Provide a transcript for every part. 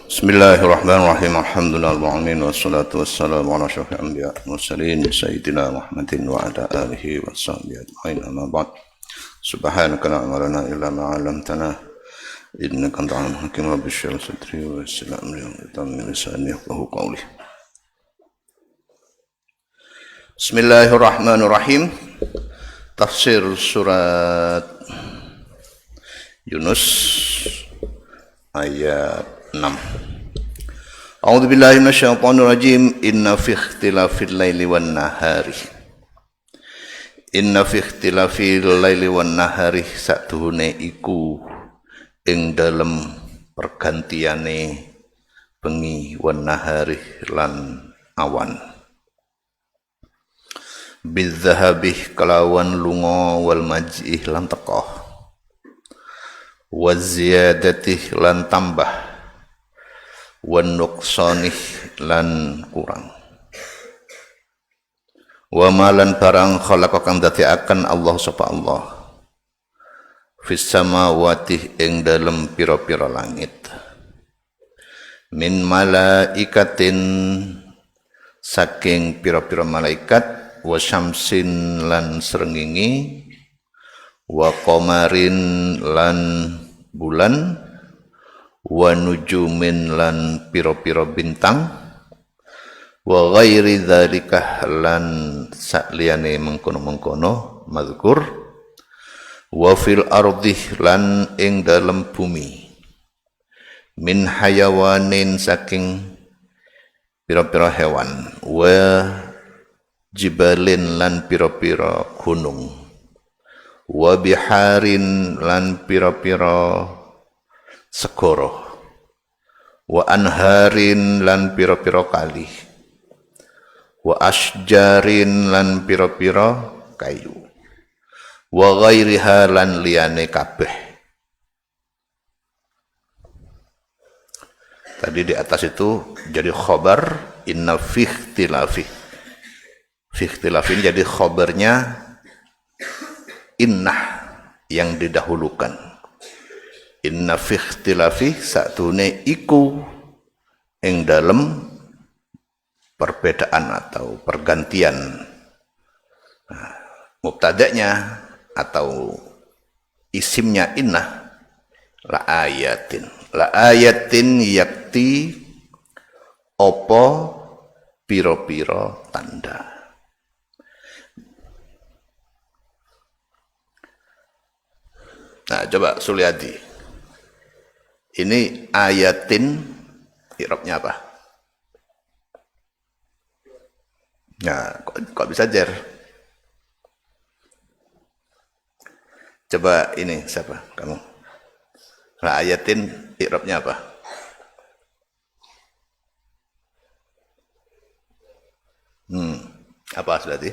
Bismillahirrahmanirrahim. Alhamdulillahirrahmanirrahim. Wassalatu wassalamu ala asyrafil anbiya mursalin sayyidina Muhammadin wa ala alihi wa sahbihi ajma'in. Amma ba'd. Subhanaka la ilma lana illa ma 'allamtana innaka antal alimul hakim. Rabbi shrah li sadri wa yassir li amri wa tammin lisani yafqahu qawli. Bismillahirrahmanirrahim. Tafsir surat Yunus ayat 6. A'udzu billahi minasyaitonir rajim. Inna fi ikhtilafil laili wan nahari. Inna fi ikhtilafil laili wan nahari satuhune iku ing dalem pergantiane bengi wan nahari lan awan. Bizzahabih kalawan lunga wal majih lan teka. Wa ziyadatih lan tambah. Wan nuqsanih lan kurang. Wa malan barang khalaqa kang dadiaken Allah sapa Allah fis samawati ing dalem pira-pira langit min malaikatin saking pira-pira malaikat wa syamsin lan srengenge wa qamarin lan bulan wa nujumin lan pira-pira bintang wa ghairi dzalika lan sakliyane mengkono-mengkono mazkur wa fil ardi lan ing dalem bumi min hayawanin saking pira-pira hewan wa jibalin lan pira-pira gunung wa biharin lan pira-pira segara wa anharin lan pira-pira kali wa asjarin lan pira-pira kayu wa ghairiha lan liyane kabeh. Tadi di atas itu jadi khobar inna fi ikhtilafi. Fi ikhtilafin jadi khobarnya innah yang didahulukan. Inna fi ikhtilafi satune iku ing dalem perbedaan atau pergantian mubtada'nya atau isimnya innah la ayatin yakti opo piro-piro tanda. Nah, coba Suliadi. Ini ayatin i'rabnya apa? Nah, kok bisa jer? Coba ini siapa? Kamu. La ayatin i'rabnya apa? Apa berarti?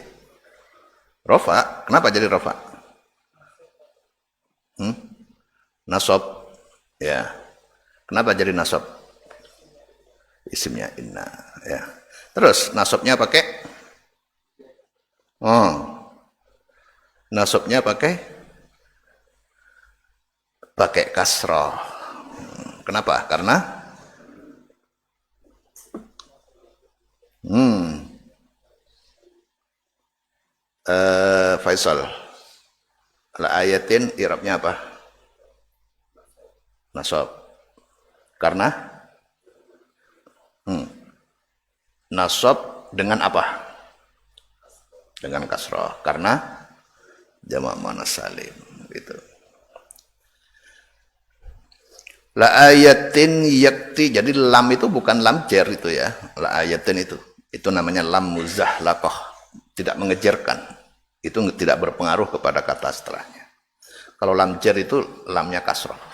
Rofa. Kenapa jadi rofa? Nasab. Ya. Kenapa jadi nasab? Isimnya inna. Ya. Terus nasabnya pakai? Nasabnya pakai kasrah. Kenapa? Karena Faisal. La ayatin i'rabnya apa? Nasab. Karena nasab dengan apa? Dengan kasrah. Karena jamak muannats salim gitu. La ayatin yakti, jadi lam itu bukan lam jar itu ya. La ayatin itu namanya lam muzahlaqah, tidak mengejarkan. Itu tidak berpengaruh kepada kata setelahnya. Kalau lam jar itu lamnya kasrah.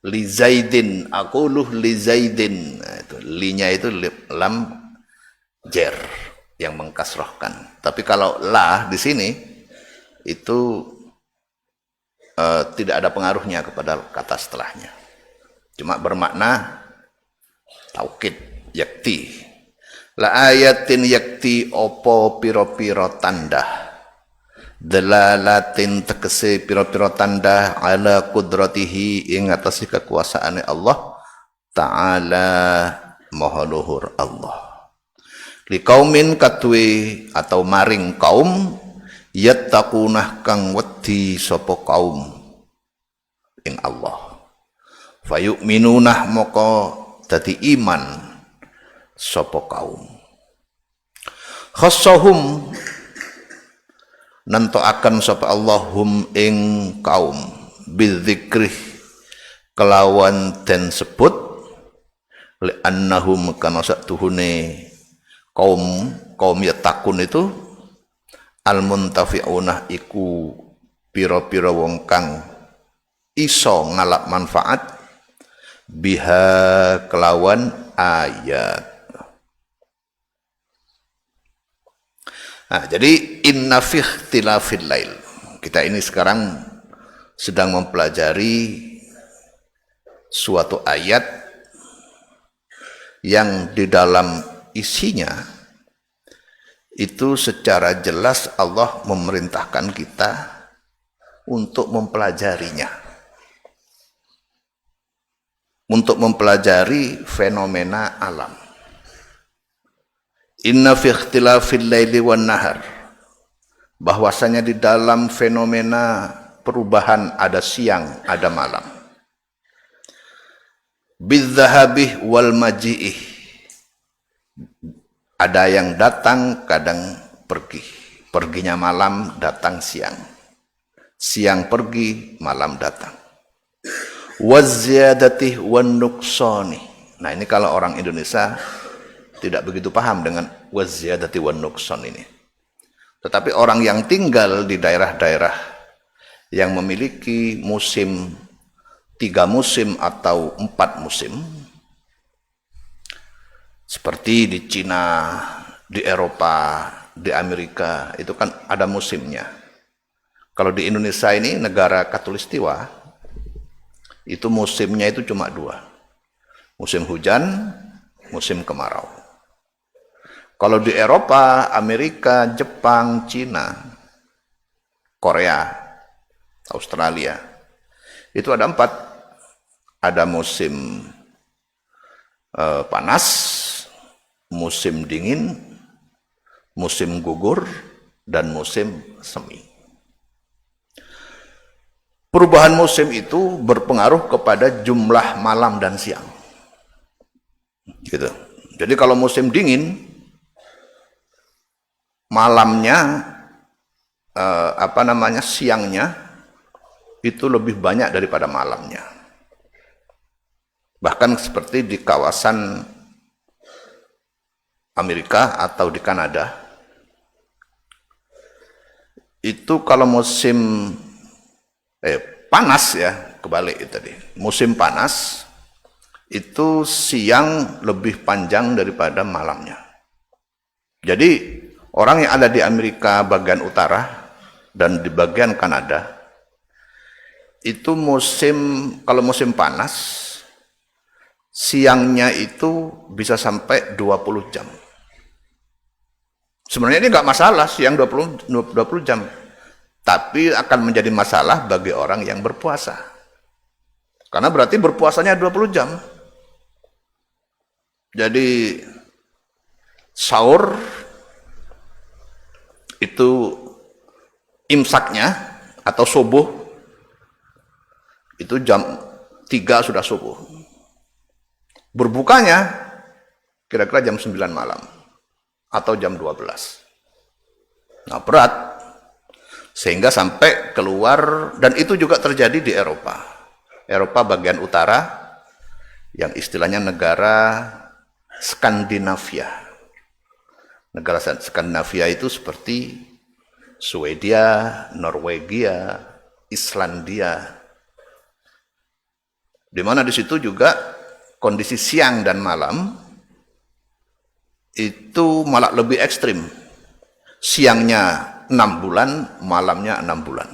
Li zaidin, aquluh li zaidin. Nah, itu linya itu lam jar yang mengkasrahkan. Tapi kalau la di sini itu tidak ada pengaruhnya kepada kata setelahnya. Cuma bermakna taukid yakti. La ayatin yakti opo piro-piro tanda. Dalalatin tegese piro-piro tanda ala kudratihi ing atase kekuasaane Allah ta'ala maha luhur Allah. Liqaumin katwe atau maring kaum yattaqunah kang wedi sapa kaum ing Allah. Fayu'minunah moko dadi iman sapa kaum. Khassahum nantoaken sapa Allahum ing kaum bidzikrih kelawan den sebut li annahum kana satuhune kaum yatakun itu al muntafi'unah iku pira-pira wong kang iso ngalap manfaat biha kelawan ayat. Nah, jadi inna fi ikhtilafil lail. Kita ini sekarang sedang mempelajari suatu ayat yang di dalam isinya itu secara jelas Allah memerintahkan kita untuk mempelajarinya. Untuk mempelajari fenomena alam. Inna fi ikhtilafil laili wan nahar, bahwasanya di dalam fenomena perubahan ada siang, ada malam. Bidzahabih wal maji'ih, ada yang datang kadang pergi. Perginya malam, datang siang. Siang pergi, malam datang. Wazziyadatih wan nuqsani. Nah, ini kalau orang Indonesia tidak begitu paham dengan waziyadati wan nuqsan ini. Tetapi orang yang tinggal di daerah-daerah yang memiliki musim 3 musim atau 4 musim, seperti di Cina, di Eropa, di Amerika, itu kan ada musimnya. Kalau di Indonesia ini negara Katulistiwa, itu musimnya itu cuma 2. Musim hujan, musim kemarau. Kalau di Eropa, Amerika, Jepang, Cina, Korea, Australia, itu ada 4. Ada musim panas, musim dingin, musim gugur, dan musim semi. Perubahan musim itu berpengaruh kepada jumlah malam dan siang. Gitu. Jadi kalau musim dingin, malamnya siangnya itu lebih banyak daripada malamnya. Bahkan seperti di kawasan Amerika atau di Kanada, itu kalau musim panas ya, kebalik itu tadi. Musim panas itu siang lebih panjang daripada malamnya. Jadi orang yang ada di Amerika bagian utara dan di bagian Kanada, itu kalau musim panas, siangnya itu bisa sampai 20 jam. Sebenarnya ini nggak masalah, siang 20 jam. Tapi akan menjadi masalah bagi orang yang berpuasa. Karena berarti berpuasanya 20 jam. Jadi sahur itu imsaknya atau subuh itu jam 3 sudah subuh. Berbukanya kira-kira jam 9 malam atau jam 12. Nah, berat. Sehingga sampai keluar, dan itu juga terjadi di Eropa. Eropa bagian utara yang istilahnya negara Skandinavia. Negara Skandinavia itu seperti Swedia, Norwegia, Islandia, di mana di situ juga kondisi siang dan malam itu malah lebih ekstrim. Siangnya 6 bulan, malamnya 6 bulan.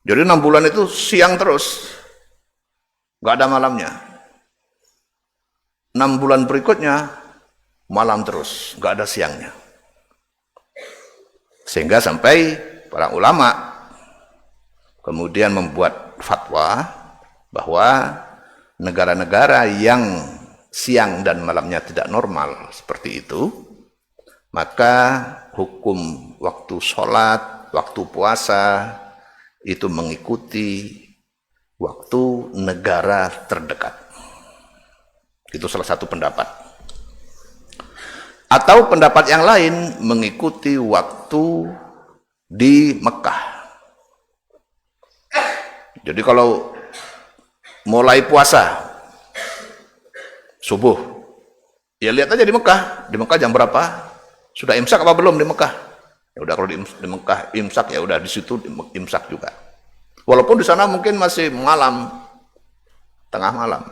Jadi 6 bulan itu siang terus, nggak ada malamnya. 6 bulan berikutnya malam terus, nggak ada siangnya. Sehingga sampai para ulama kemudian membuat fatwa bahwa negara-negara yang siang dan malamnya tidak normal seperti itu, maka hukum waktu sholat, waktu puasa itu mengikuti waktu negara terdekat. Itu salah satu pendapat. Atau pendapat yang lain mengikuti waktu di Mekah. Jadi kalau mulai puasa subuh, ya lihat aja di Mekah. Di Mekah jam berapa? Sudah imsak apa belum di Mekah? Ya udah, kalau di Mekah imsak, ya udah di situ imsak juga. Walaupun di sana mungkin masih malam, tengah malam.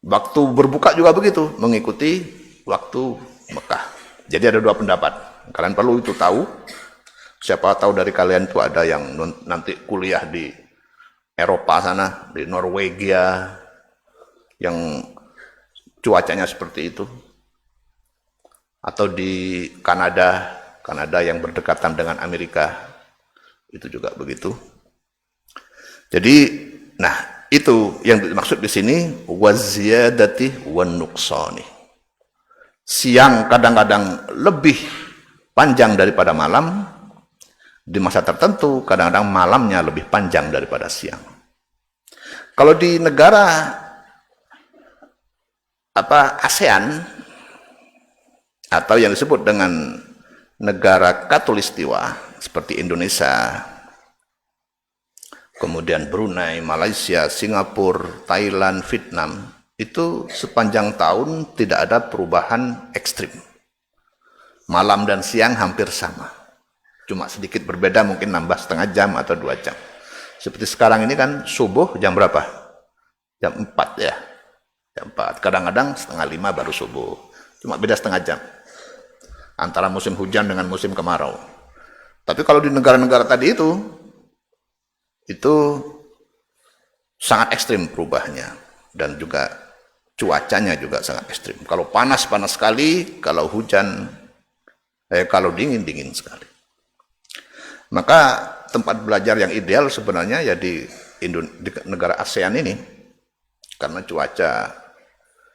Waktu berbuka juga begitu, mengikuti waktu Mekah. Jadi ada dua pendapat. Kalian perlu itu tahu. Siapa tahu dari kalian itu ada yang nanti kuliah di Eropa sana, di Norwegia, yang cuacanya seperti itu. Atau di Kanada yang berdekatan dengan Amerika, itu juga begitu. Jadi, nah, itu yang dimaksud di sini waziyadati wan nuqsani. Siang kadang-kadang lebih panjang daripada malam, di masa tertentu kadang-kadang malamnya lebih panjang daripada siang. Kalau di negara ASEAN atau yang disebut dengan negara Khatulistiwa seperti Indonesia, kemudian Brunei, Malaysia, Singapura, Thailand, Vietnam, itu sepanjang tahun tidak ada perubahan ekstrim. Malam dan siang hampir sama. Cuma sedikit berbeda, mungkin nambah setengah jam atau 2 jam. Seperti sekarang ini kan subuh jam berapa? Jam 4 ya. Jam 4. Kadang-kadang setengah 5 baru subuh. Cuma beda setengah jam. Antara musim hujan dengan musim kemarau. Tapi kalau di negara-negara tadi itu sangat ekstrim perubahannya, dan juga cuacanya juga sangat ekstrim. Kalau panas sekali, kalau hujan, kalau dingin sekali. Maka tempat belajar yang ideal sebenarnya ya di negara ASEAN ini, karena cuaca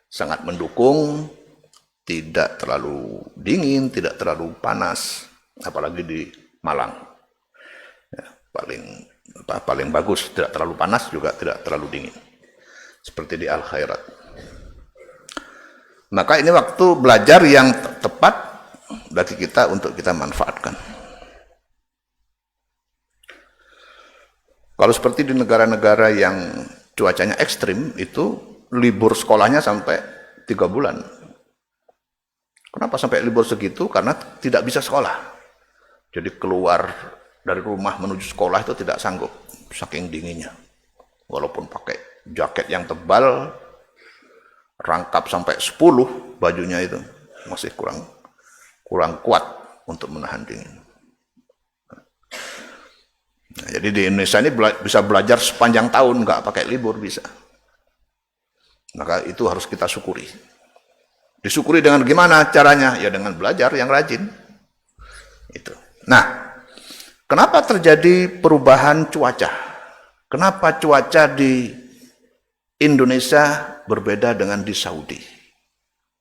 sangat mendukung, tidak terlalu dingin, tidak terlalu panas, apalagi di Malang. Ya, paling bagus, tidak terlalu panas juga tidak terlalu dingin, seperti di Al Khairat. Maka ini waktu belajar yang tepat bagi kita untuk kita manfaatkan. Kalau seperti di negara-negara yang cuacanya ekstrim, itu libur sekolahnya sampai 3 bulan. Kenapa sampai libur segitu? Karena tidak bisa sekolah. Jadi keluar dari rumah menuju sekolah itu tidak sanggup, saking dinginnya. Walaupun pakai jaket yang tebal, rangkap sampai 10 bajunya itu, masih kurang kuat untuk menahan dingin. Nah, jadi di Indonesia ini bisa belajar sepanjang tahun, nggak pakai libur bisa. Maka itu harus kita syukuri. Disyukuri dengan gimana caranya? Ya dengan belajar yang rajin. Itu. Nah, kenapa terjadi perubahan cuaca? Kenapa cuaca di Indonesia berbeda dengan di Saudi?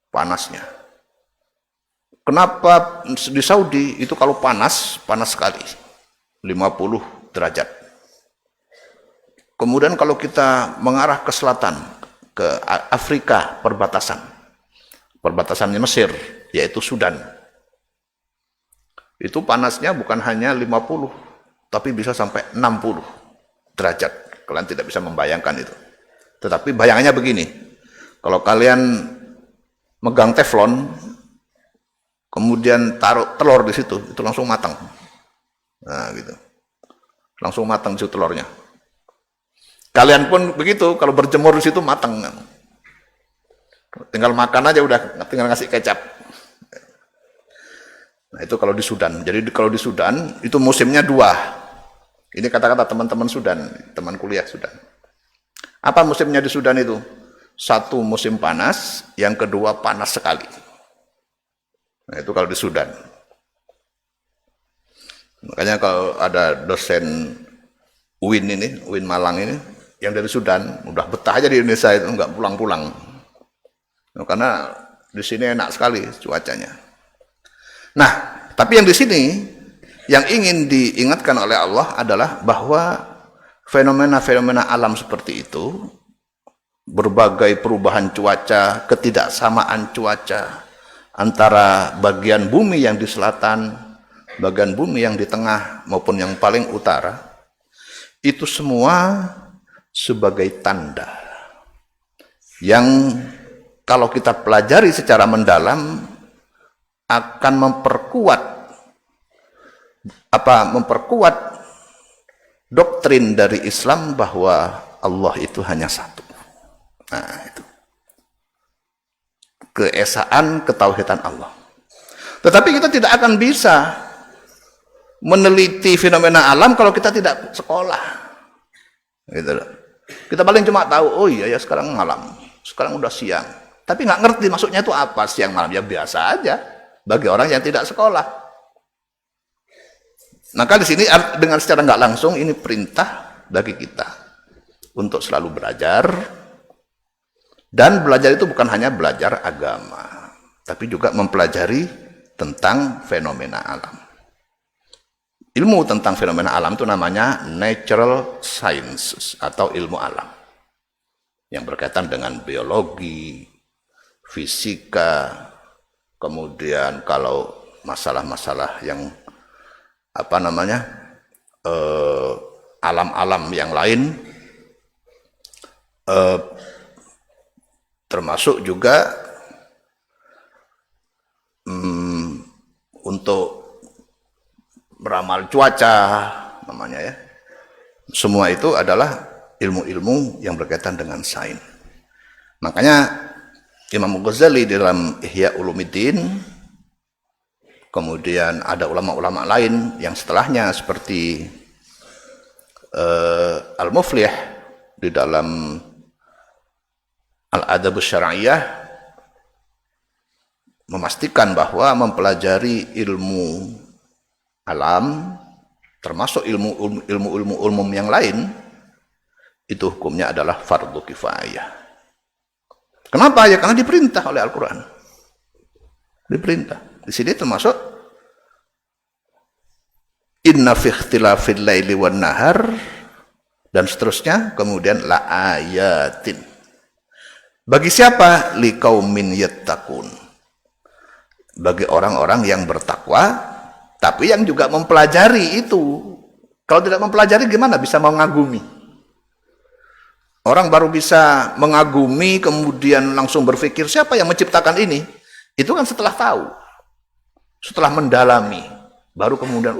Panasnya. Kenapa di Saudi itu kalau panas sekali, 50 derajat. Kemudian kalau kita mengarah ke selatan, ke Afrika perbatasannya Mesir, yaitu Sudan, itu panasnya bukan hanya 50, tapi bisa sampai 60 derajat. Kalian tidak bisa membayangkan itu. Tetapi bayangannya begini, kalau kalian megang teflon, kemudian taruh telur di situ, itu langsung matang. Nah, gitu. Langsung matang di situ telurnya. Kalian pun begitu, kalau berjemur di situ matang. Tinggal makan aja udah, tinggal ngasih kecap. Nah, itu kalau di Sudan. Jadi kalau di Sudan itu musimnya 2. Ini kata-kata teman-teman Sudan, teman kuliah Sudan. Apa musimnya di Sudan itu? 1 musim panas, yang kedua panas sekali. Nah, itu kalau di Sudan. Makanya kalau ada dosen UIN Malang ini, yang dari Sudan udah betah aja di Indonesia itu, nggak pulang-pulang. Karena di sini enak sekali cuacanya. Nah, tapi yang di sini yang ingin diingatkan oleh Allah adalah bahwa fenomena-fenomena alam seperti itu, berbagai perubahan cuaca, ketidaksamaan cuaca antara bagian bumi yang di selatan, bagian bumi yang di tengah maupun yang paling utara, itu semua sebagai tanda yang kalau kita pelajari secara mendalam akan memperkuat doktrin dari Islam bahwa Allah itu hanya satu. Nah, itu keesaan ketauhidan Allah. Tetapi kita tidak akan bisa meneliti fenomena alam kalau kita tidak sekolah. Gitu loh. Kita paling cuma tahu, oh iya ya sekarang malam, sekarang udah siang. Tapi nggak ngerti maksudnya itu apa siang malam, ya biasa aja bagi orang yang tidak sekolah. Maka di sini dengan secara nggak langsung ini perintah bagi kita untuk selalu belajar, dan belajar itu bukan hanya belajar agama, tapi juga mempelajari tentang fenomena alam. Ilmu tentang fenomena alam itu namanya natural sciences atau ilmu alam yang berkaitan dengan biologi, fisika, kemudian kalau masalah-masalah yang alam-alam yang lain, termasuk juga untuk meramal cuaca namanya ya. Semua itu adalah ilmu-ilmu yang berkaitan dengan sains. Makanya Imam Ghazali dalam Ihya Ulumuddin, kemudian ada ulama-ulama lain yang setelahnya seperti Al-Muflih di dalam Al-Adab Syar'iyah memastikan bahwa mempelajari ilmu alam termasuk ilmu umum yang lain itu hukumnya adalah fardu kifayah. Kenapa? Ya karena diperintah oleh Al-Quran. Diperintah. Di sini termasuk inna fi ikhtilafil laili wan nahar dan seterusnya, kemudian la ayatin. Bagi siapa? Liqaumin yattaqun. Bagi orang-orang yang bertakwa, tapi yang juga mempelajari itu. Kalau tidak mempelajari gimana bisa mengagumi? Orang baru bisa mengagumi kemudian langsung berpikir siapa yang menciptakan ini? Itu kan setelah tahu, setelah mendalami, baru kemudian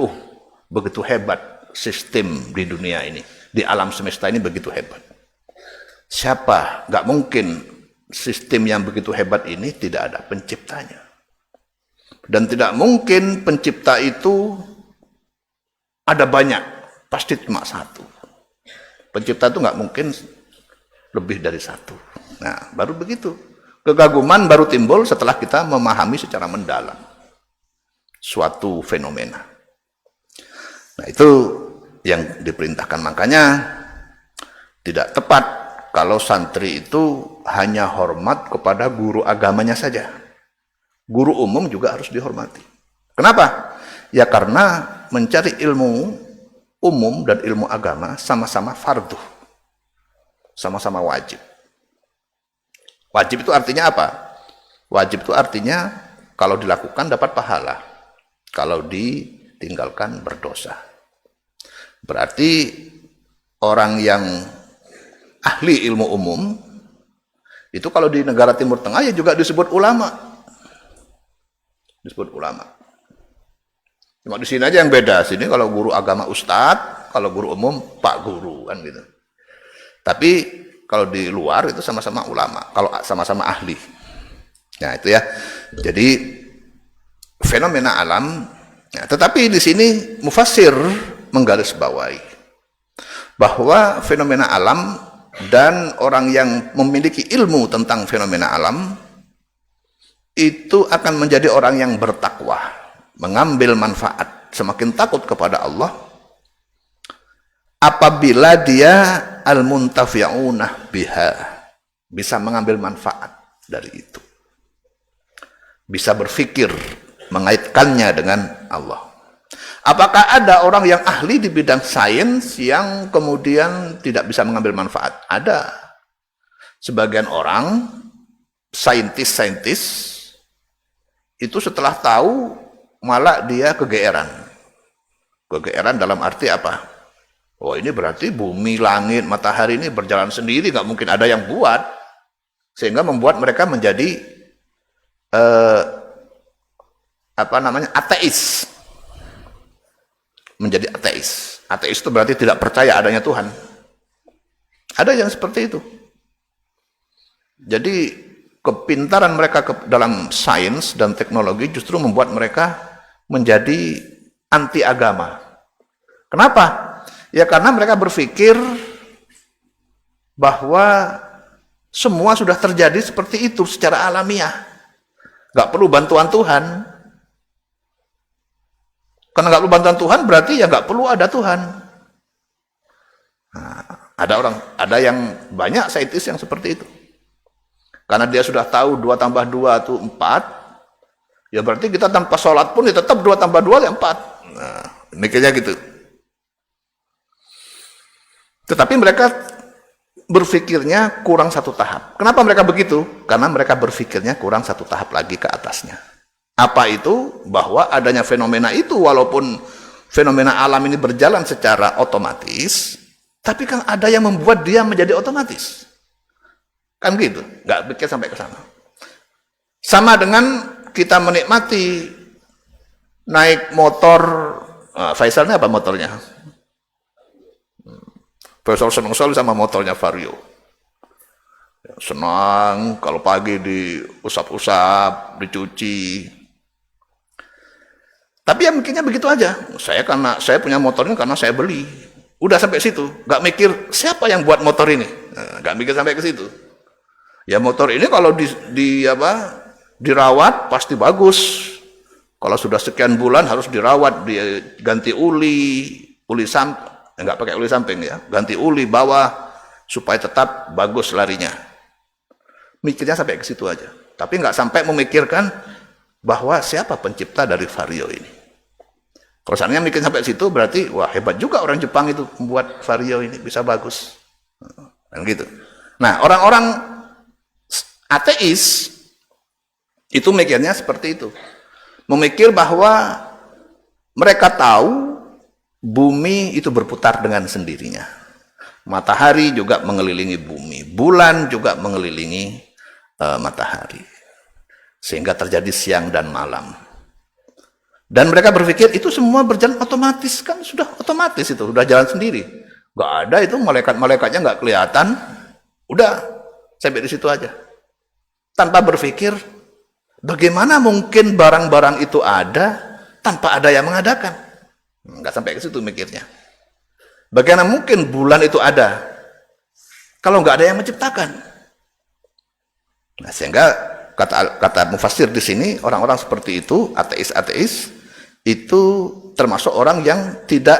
begitu hebat sistem di dunia ini, di alam semesta ini begitu hebat. Siapa? Gak mungkin sistem yang begitu hebat ini tidak ada penciptanya. Dan tidak mungkin pencipta itu ada banyak, pasti cuma satu. Pencipta itu nggak mungkin lebih dari satu. Nah, baru begitu. Kegaguman baru timbul setelah kita memahami secara mendalam suatu fenomena. Nah, itu yang diperintahkan. Makanya tidak tepat kalau santri itu hanya hormat kepada guru agamanya saja. Guru umum juga harus dihormati. Kenapa? Ya karena mencari ilmu umum dan ilmu agama sama-sama fardu. Sama-sama wajib. Wajib itu artinya apa? Wajib itu artinya kalau dilakukan dapat pahala. Kalau ditinggalkan berdosa. Berarti orang yang ahli ilmu umum itu kalau di negara Timur Tengah ya juga disebut ulama. Disebut ulama. Cuma di sini aja yang beda. Sini kalau guru agama ustadz, kalau guru umum pak guru kan gitu. Tapi kalau di luar itu sama-sama ulama, kalau sama-sama ahli. Nah itu ya. Jadi fenomena alam. Ya, tetapi di sini mufassir menggarisbawahi bahwa fenomena alam dan orang yang memiliki ilmu tentang fenomena alam itu akan menjadi orang yang bertakwa, mengambil manfaat, semakin takut kepada Allah, apabila dia al-muntafi'unah biha, bisa mengambil manfaat dari itu, bisa berpikir mengaitkannya dengan Allah. Apakah ada orang yang ahli di bidang sains yang kemudian tidak bisa mengambil manfaat? Ada. Sebagian orang saintis itu setelah tahu malah dia kegeeran. Kegeeran dalam arti apa? Oh, ini berarti bumi, langit, matahari ini berjalan sendiri, nggak mungkin ada yang buat, sehingga membuat mereka menjadi ateis. Menjadi ateis. Ateis itu berarti tidak percaya adanya Tuhan. Ada yang seperti itu. Jadi kepintaran mereka dalam sains dan teknologi justru membuat mereka menjadi anti agama. Kenapa? Ya karena mereka berpikir bahwa semua sudah terjadi seperti itu secara alamiah. Gak perlu bantuan Tuhan. Karena nggak perlu bantuan Tuhan berarti ya nggak perlu ada Tuhan. Nah, ada yang banyak saintis yang seperti itu. Karena dia sudah tahu 2 tambah 2 itu 4, ya berarti kita tanpa sholat pun ya tetap 2 tambah 2 ya 4. Nah, mikirnya gitu. Tetapi mereka berpikirnya kurang 1 tahap. Kenapa mereka begitu? Karena mereka berpikirnya kurang 1 tahap lagi ke atasnya. Apa itu? Bahwa adanya fenomena itu, walaupun fenomena alam ini berjalan secara otomatis, tapi kan ada yang membuat dia menjadi otomatis. Kan gitu, nggak pikir sampai ke sana. Sama dengan kita menikmati naik motor, Faisalnya apa motornya? Faisal senang sekali sama motornya Vario. Senang kalau pagi diusap-usap, dicuci. Tapi ya mikirnya begitu aja. Saya punya motornya karena saya beli. Udah sampai situ, nggak mikir siapa yang buat motor ini. Nggak mikir sampai ke situ. Ya motor ini kalau dirawat pasti bagus. Kalau sudah sekian bulan harus dirawat, diganti uli samping, nggak pakai uli samping ya, ganti uli bawah supaya tetap bagus larinya. Mikirnya sampai ke situ aja. Tapi nggak sampai memikirkan bahwa siapa pencipta dari Vario ini. Kalau seandainya mikir sampai situ berarti wah hebat juga orang Jepang itu membuat Vario ini bisa bagus. Dan gitu. Nah, orang-orang ateis itu mikirnya seperti itu. Memikir bahwa mereka tahu bumi itu berputar dengan sendirinya. Matahari juga mengelilingi bumi, bulan juga mengelilingi matahari. Sehingga terjadi siang dan malam. Dan mereka berpikir itu semua berjalan otomatis, kan sudah otomatis itu, sudah jalan sendiri. Nggak ada itu malaikat-malaikatnya nggak kelihatan, udah sampai di situ aja. Tanpa berpikir bagaimana mungkin barang-barang itu ada tanpa ada yang mengadakan. Nggak sampai ke situ mikirnya. Bagaimana mungkin bulan itu ada kalau nggak ada yang menciptakan? Nah, sehingga kata mufassir di sini orang-orang seperti itu, ateis-ateis itu termasuk orang yang tidak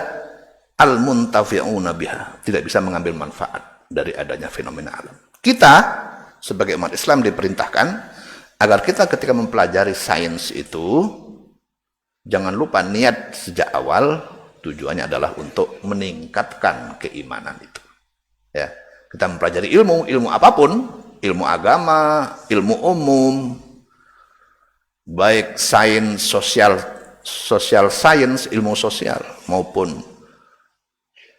al-muntafi'una biha, tidak bisa mengambil manfaat dari adanya fenomena alam. Kita sebagai umat Islam diperintahkan agar kita ketika mempelajari sains itu jangan lupa niat sejak awal tujuannya adalah untuk meningkatkan keimanan itu. Ya, kita mempelajari ilmu apapun, ilmu agama, ilmu umum, baik sains social science, ilmu sosial, maupun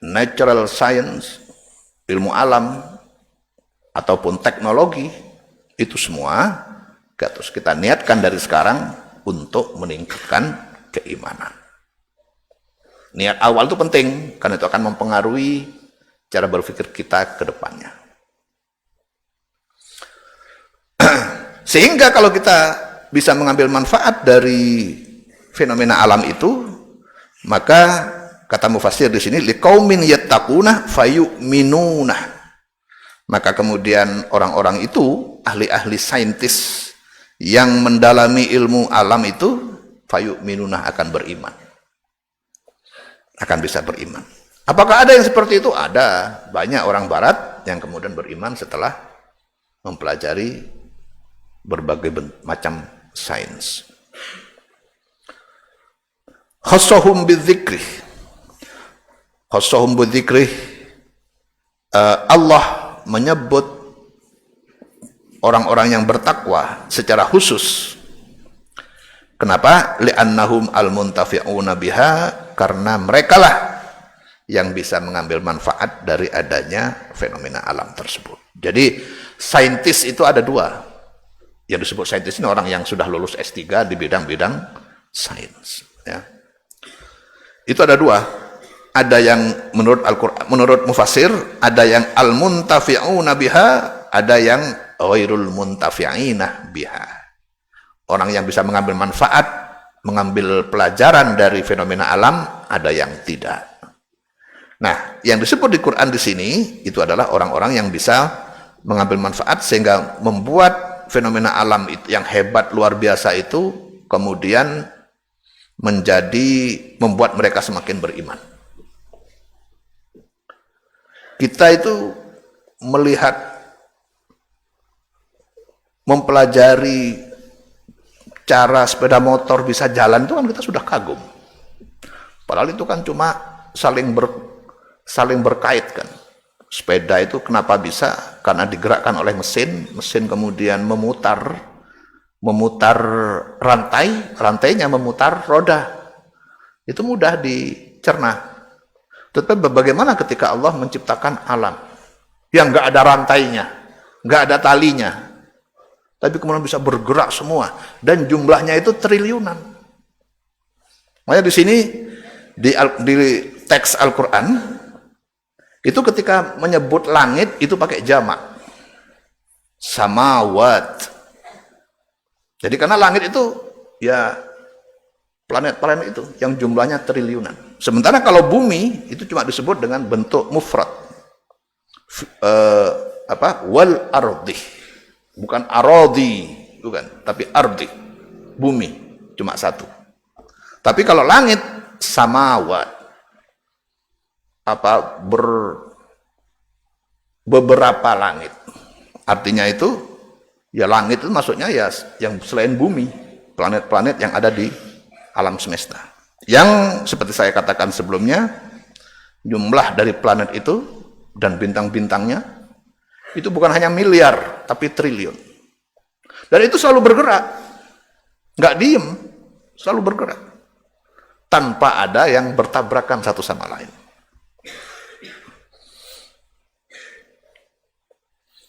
natural science, ilmu alam, ataupun teknologi, itu semua harus kita niatkan dari sekarang untuk meningkatkan keimanan. Niat awal itu penting, karena itu akan mempengaruhi cara berpikir kita ke depannya. Sehingga kalau kita bisa mengambil manfaat dari fenomena alam itu, maka kata mufassir di sini liqaumin yattaquna fayu'minuna. Maka kemudian orang-orang itu, ahli-ahli saintis yang mendalami ilmu alam itu fayu'minuna akan beriman. Akan bisa beriman. Apakah ada yang seperti itu? Ada. Banyak orang barat yang kemudian beriman setelah mempelajari berbagai macam sains. Khassahum bidzikri. Khassahum bidzikri. Allah menyebut orang-orang yang bertakwa secara khusus. Kenapa? Li'annahum al-muntafi'una biha, karena merekalah yang bisa mengambil manfaat dari adanya fenomena alam tersebut. Jadi saintis itu ada dua. Yang disebut saintis ini orang yang sudah lulus S3 di bidang-bidang sains, ya. Itu ada dua. Ada yang menurut Al-Qur'an, menurut mufassir, ada yang al-muntafi'una biha, ada yang ghairul muntafi'ina biha. Orang yang bisa mengambil manfaat, mengambil pelajaran dari fenomena alam, ada yang tidak. Nah, yang disebut di Quran di sini itu adalah orang-orang yang bisa mengambil manfaat sehingga membuat fenomena alam yang hebat luar biasa itu kemudian membuat mereka semakin beriman. Kita itu melihat, mempelajari cara sepeda motor bisa jalan itu kan kita sudah kagum. Padahal itu kan cuma saling berkait kan. Sepeda itu kenapa bisa? Karena digerakkan oleh mesin kemudian memutar rantainya memutar roda. Itu mudah dicerna. Tetapi bagaimana ketika Allah menciptakan alam yang nggak ada rantainya, nggak ada talinya, tapi kemudian bisa bergerak semua dan jumlahnya itu triliunan. Makanya di sini di teks Al-Quran itu ketika menyebut langit itu pakai jamak samawat. Jadi karena langit itu ya planet-planet itu yang jumlahnya triliunan. Sementara kalau bumi itu cuma disebut dengan bentuk mufrad, wal ardi, bukan arodi, bukan, tapi ardi, bumi cuma satu. Tapi kalau langit samawat, beberapa langit. Artinya itu ya langit itu maksudnya ya yang selain bumi, planet-planet yang ada di alam semesta. Yang seperti saya katakan sebelumnya, jumlah dari planet itu dan bintang-bintangnya itu bukan hanya miliar, tapi triliun. Dan itu selalu bergerak, nggak diem, selalu bergerak, tanpa ada yang bertabrakan satu sama lain.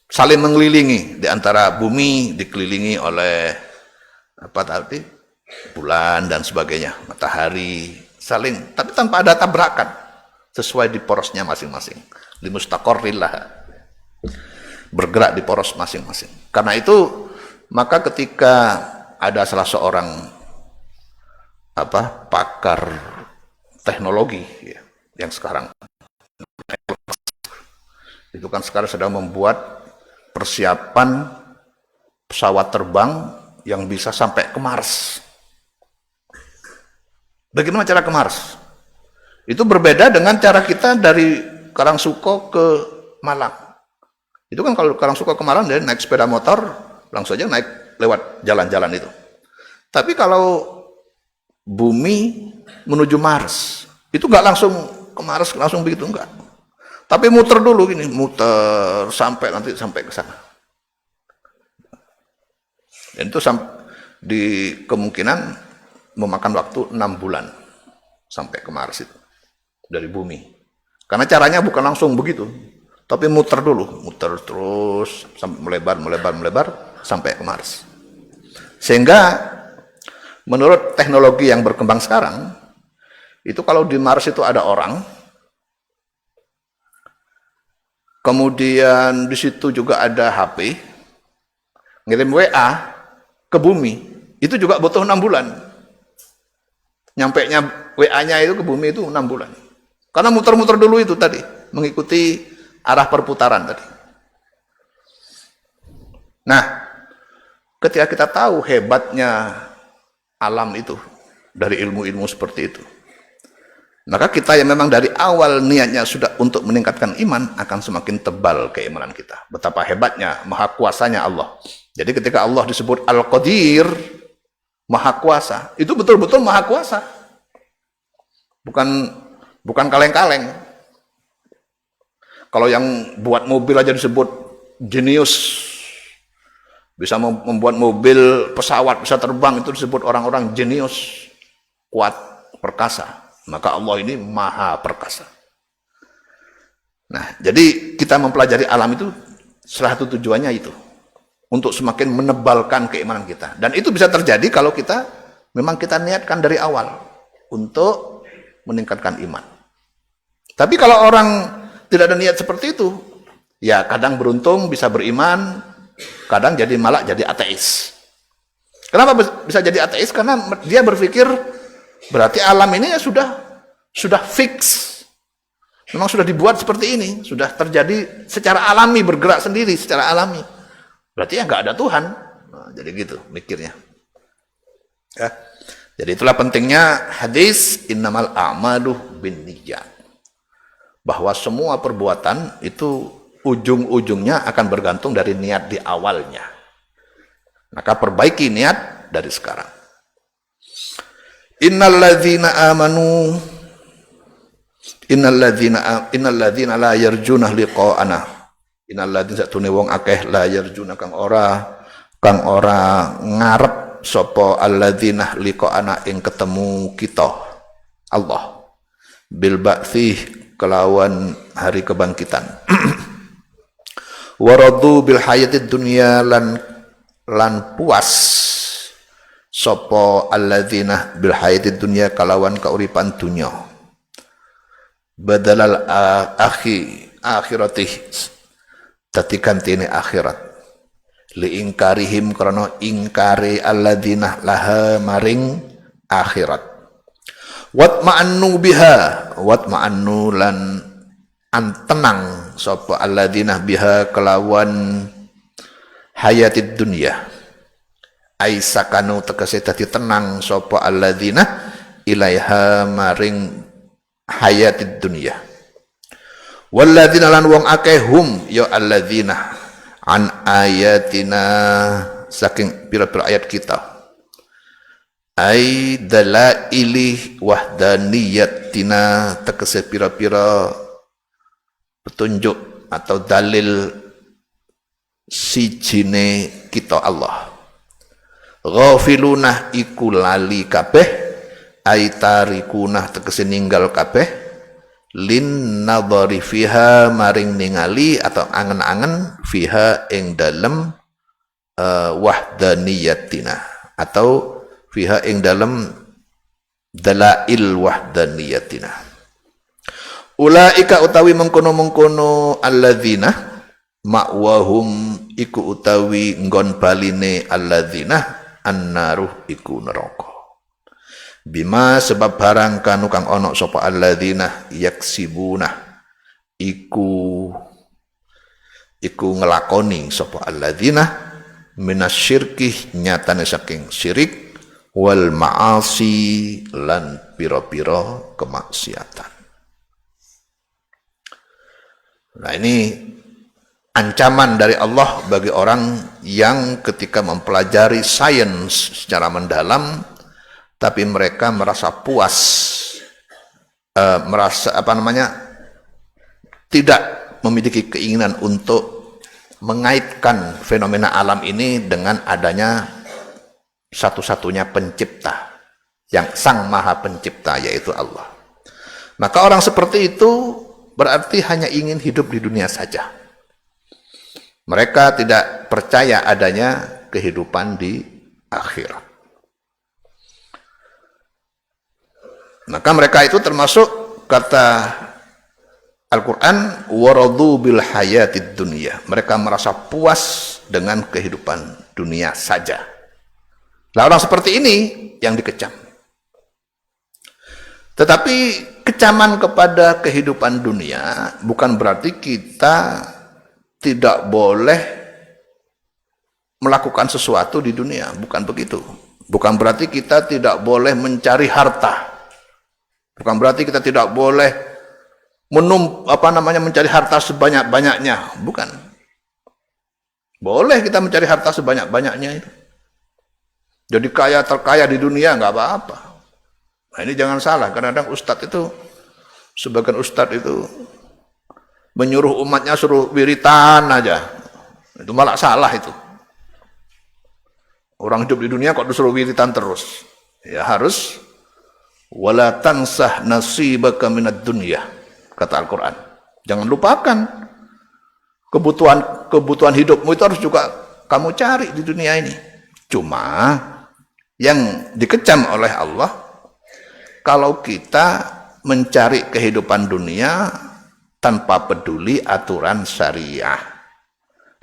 Saling mengelilingi, di antara bumi dikelilingi oleh apa tadi? Bulan dan sebagainya, matahari, saling, tapi tanpa ada tabrakan, sesuai di porosnya masing-masing. Di mustaqorrillah, bergerak di poros masing-masing. Karena itu, maka ketika ada salah seorang pakar teknologi ya, yang sekarang itu kan sekarang sedang membuat persiapan pesawat terbang yang bisa sampai ke Mars. Bagaimana cara ke Mars? Itu berbeda dengan cara kita dari Karangsuko ke Malang. Itu kan kalau Karangsuko ke Malang dia naik sepeda motor, langsung aja naik lewat jalan-jalan itu. Tapi kalau bumi menuju Mars, itu nggak langsung ke Mars, langsung begitu, enggak. Tapi muter dulu gini, muter sampai ke sana. Dan itu di kemungkinan memakan waktu 6 bulan sampai ke Mars itu dari bumi. Karena caranya bukan langsung begitu, tapi muter dulu, muter terus sampai melebar sampai ke Mars. Sehingga menurut teknologi yang berkembang sekarang, itu kalau di Mars itu ada orang, kemudian di situ juga ada HP, ngirim WA ke bumi, itu juga butuh 6 bulan. Nyampainya WA-nya itu ke bumi itu 6 bulan. Karena muter-muter dulu itu tadi, mengikuti arah perputaran tadi. Nah, ketika kita tahu hebatnya alam itu, dari ilmu-ilmu seperti itu, Maka kita yang memang dari awal niatnya sudah untuk meningkatkan iman, akan semakin tebal keimanan kita. Betapa hebatnya, maha kuasanya Allah. Jadi ketika Allah disebut Al-Qadir, maha kuasa, itu betul-betul maha kuasa. Bukan kaleng-kaleng. Kalau yang buat mobil aja disebut jenius, bisa membuat mobil, pesawat bisa terbang, itu disebut orang-orang jenius, kuat, perkasa. Maka Allah ini maha perkasa. Nah, jadi kita mempelajari alam itu salah satu tujuannya itu, untuk semakin menebalkan keimanan kita. Dan itu bisa terjadi kalau memang kita niatkan dari awal untuk meningkatkan iman. Tapi kalau orang tidak ada niat seperti itu, ya kadang beruntung bisa beriman, kadang malah jadi ateis. Kenapa bisa jadi ateis? Karena dia berpikir berarti alam ini ya sudah fix. Memang sudah dibuat seperti ini, sudah terjadi secara alami, bergerak sendiri secara alami. Berarti ya nggak ada Tuhan. Nah, jadi gitu mikirnya. Ya. Jadi itulah pentingnya hadis innamal a'malu binniyat. Bahwa semua perbuatan itu ujung-ujungnya akan bergantung dari niat di awalnya. Maka perbaiki niat dari sekarang. Innalladzina la yarjuna liqa'ana. Innalladzina satune wong akeh la yarjuna kang ora ngarep sapa alladzina liqa'ana ing ketemu kita Allah bil ba'tsih kelawan hari kebangkitan. Waradu bil hayatid dunya lan puas sapa alladzina bil hayatid dunya kalawan kauripan dunya badalal akhiratih dadi gantine akhirat li ingkarihim karena ingkari alladzina laha maring akhirat watma'annu biha watma'annu lan antenang sapa alladzina biha kelawan hayatid dunya ai sakanu tegese dadi tenang sapa alladzina ilaiha maring hayatid dunya walladzina lan wong akeh hum ya alladzina an ayatina saking pira-pira ayat kita ai dalaili wahdaniyatina tegese pira-pira petunjuk atau dalil sijine kita Allah. Ghafilunah iku lali kabeh ai tarikunah tegese ninggal kabeh lin nadhari fiha maring ningali atau angen-angen fiha ing dalem wahdaniyatina atau fiha ing dalem dalail wahdaniyatina. Ulaika utawi mengkono-mengkono alladzina ma'wahum iku utawi nggon baline alladzina annaruh iku neraka. Bima sebab barang kanu kang ana sapa alladzina yaksibuna iku ngelakoni sapa alladzina minasyirki nyatane saking syirik wal ma'asi lan pira-pira kemaksiatan. Nah, ini ancaman dari Allah bagi orang yang ketika mempelajari sains secara mendalam tapi mereka merasa puas, tidak memiliki keinginan untuk mengaitkan fenomena alam ini dengan adanya satu-satunya pencipta, yang sang maha pencipta, yaitu Allah. Maka orang seperti itu berarti hanya ingin hidup di dunia saja. Mereka tidak percaya adanya kehidupan di akhirat. Maka mereka itu termasuk kata Al-Quran waradu bil hayatid dunya. Mereka merasa puas dengan kehidupan dunia saja. Nah, orang seperti ini yang dikecam. Tetapi kecaman kepada kehidupan dunia bukan berarti kita tidak boleh melakukan sesuatu di dunia, bukan begitu. Bukan berarti kita tidak boleh mencari harta. Bukan berarti kita tidak boleh mencari harta sebanyak-banyaknya, bukan. Boleh kita mencari harta sebanyak-banyaknya itu. Jadi kaya terkaya di dunia nggak apa-apa. Nah, ini jangan salah, kadang-kadang ustadz itu, sebagian ustadz itu menyuruh umatnya suruh wiritan aja. Itu malah salah itu. Orang hidup di dunia kok disuruh wiritan terus. Ya harus wala tansah nasibaka minad dunya, kata Al-Qur'an. Jangan lupakan kebutuhan hidupmu itu harus juga kamu cari di dunia ini. Cuma yang dikecam oleh Allah kalau kita mencari kehidupan dunia tanpa peduli aturan syariah.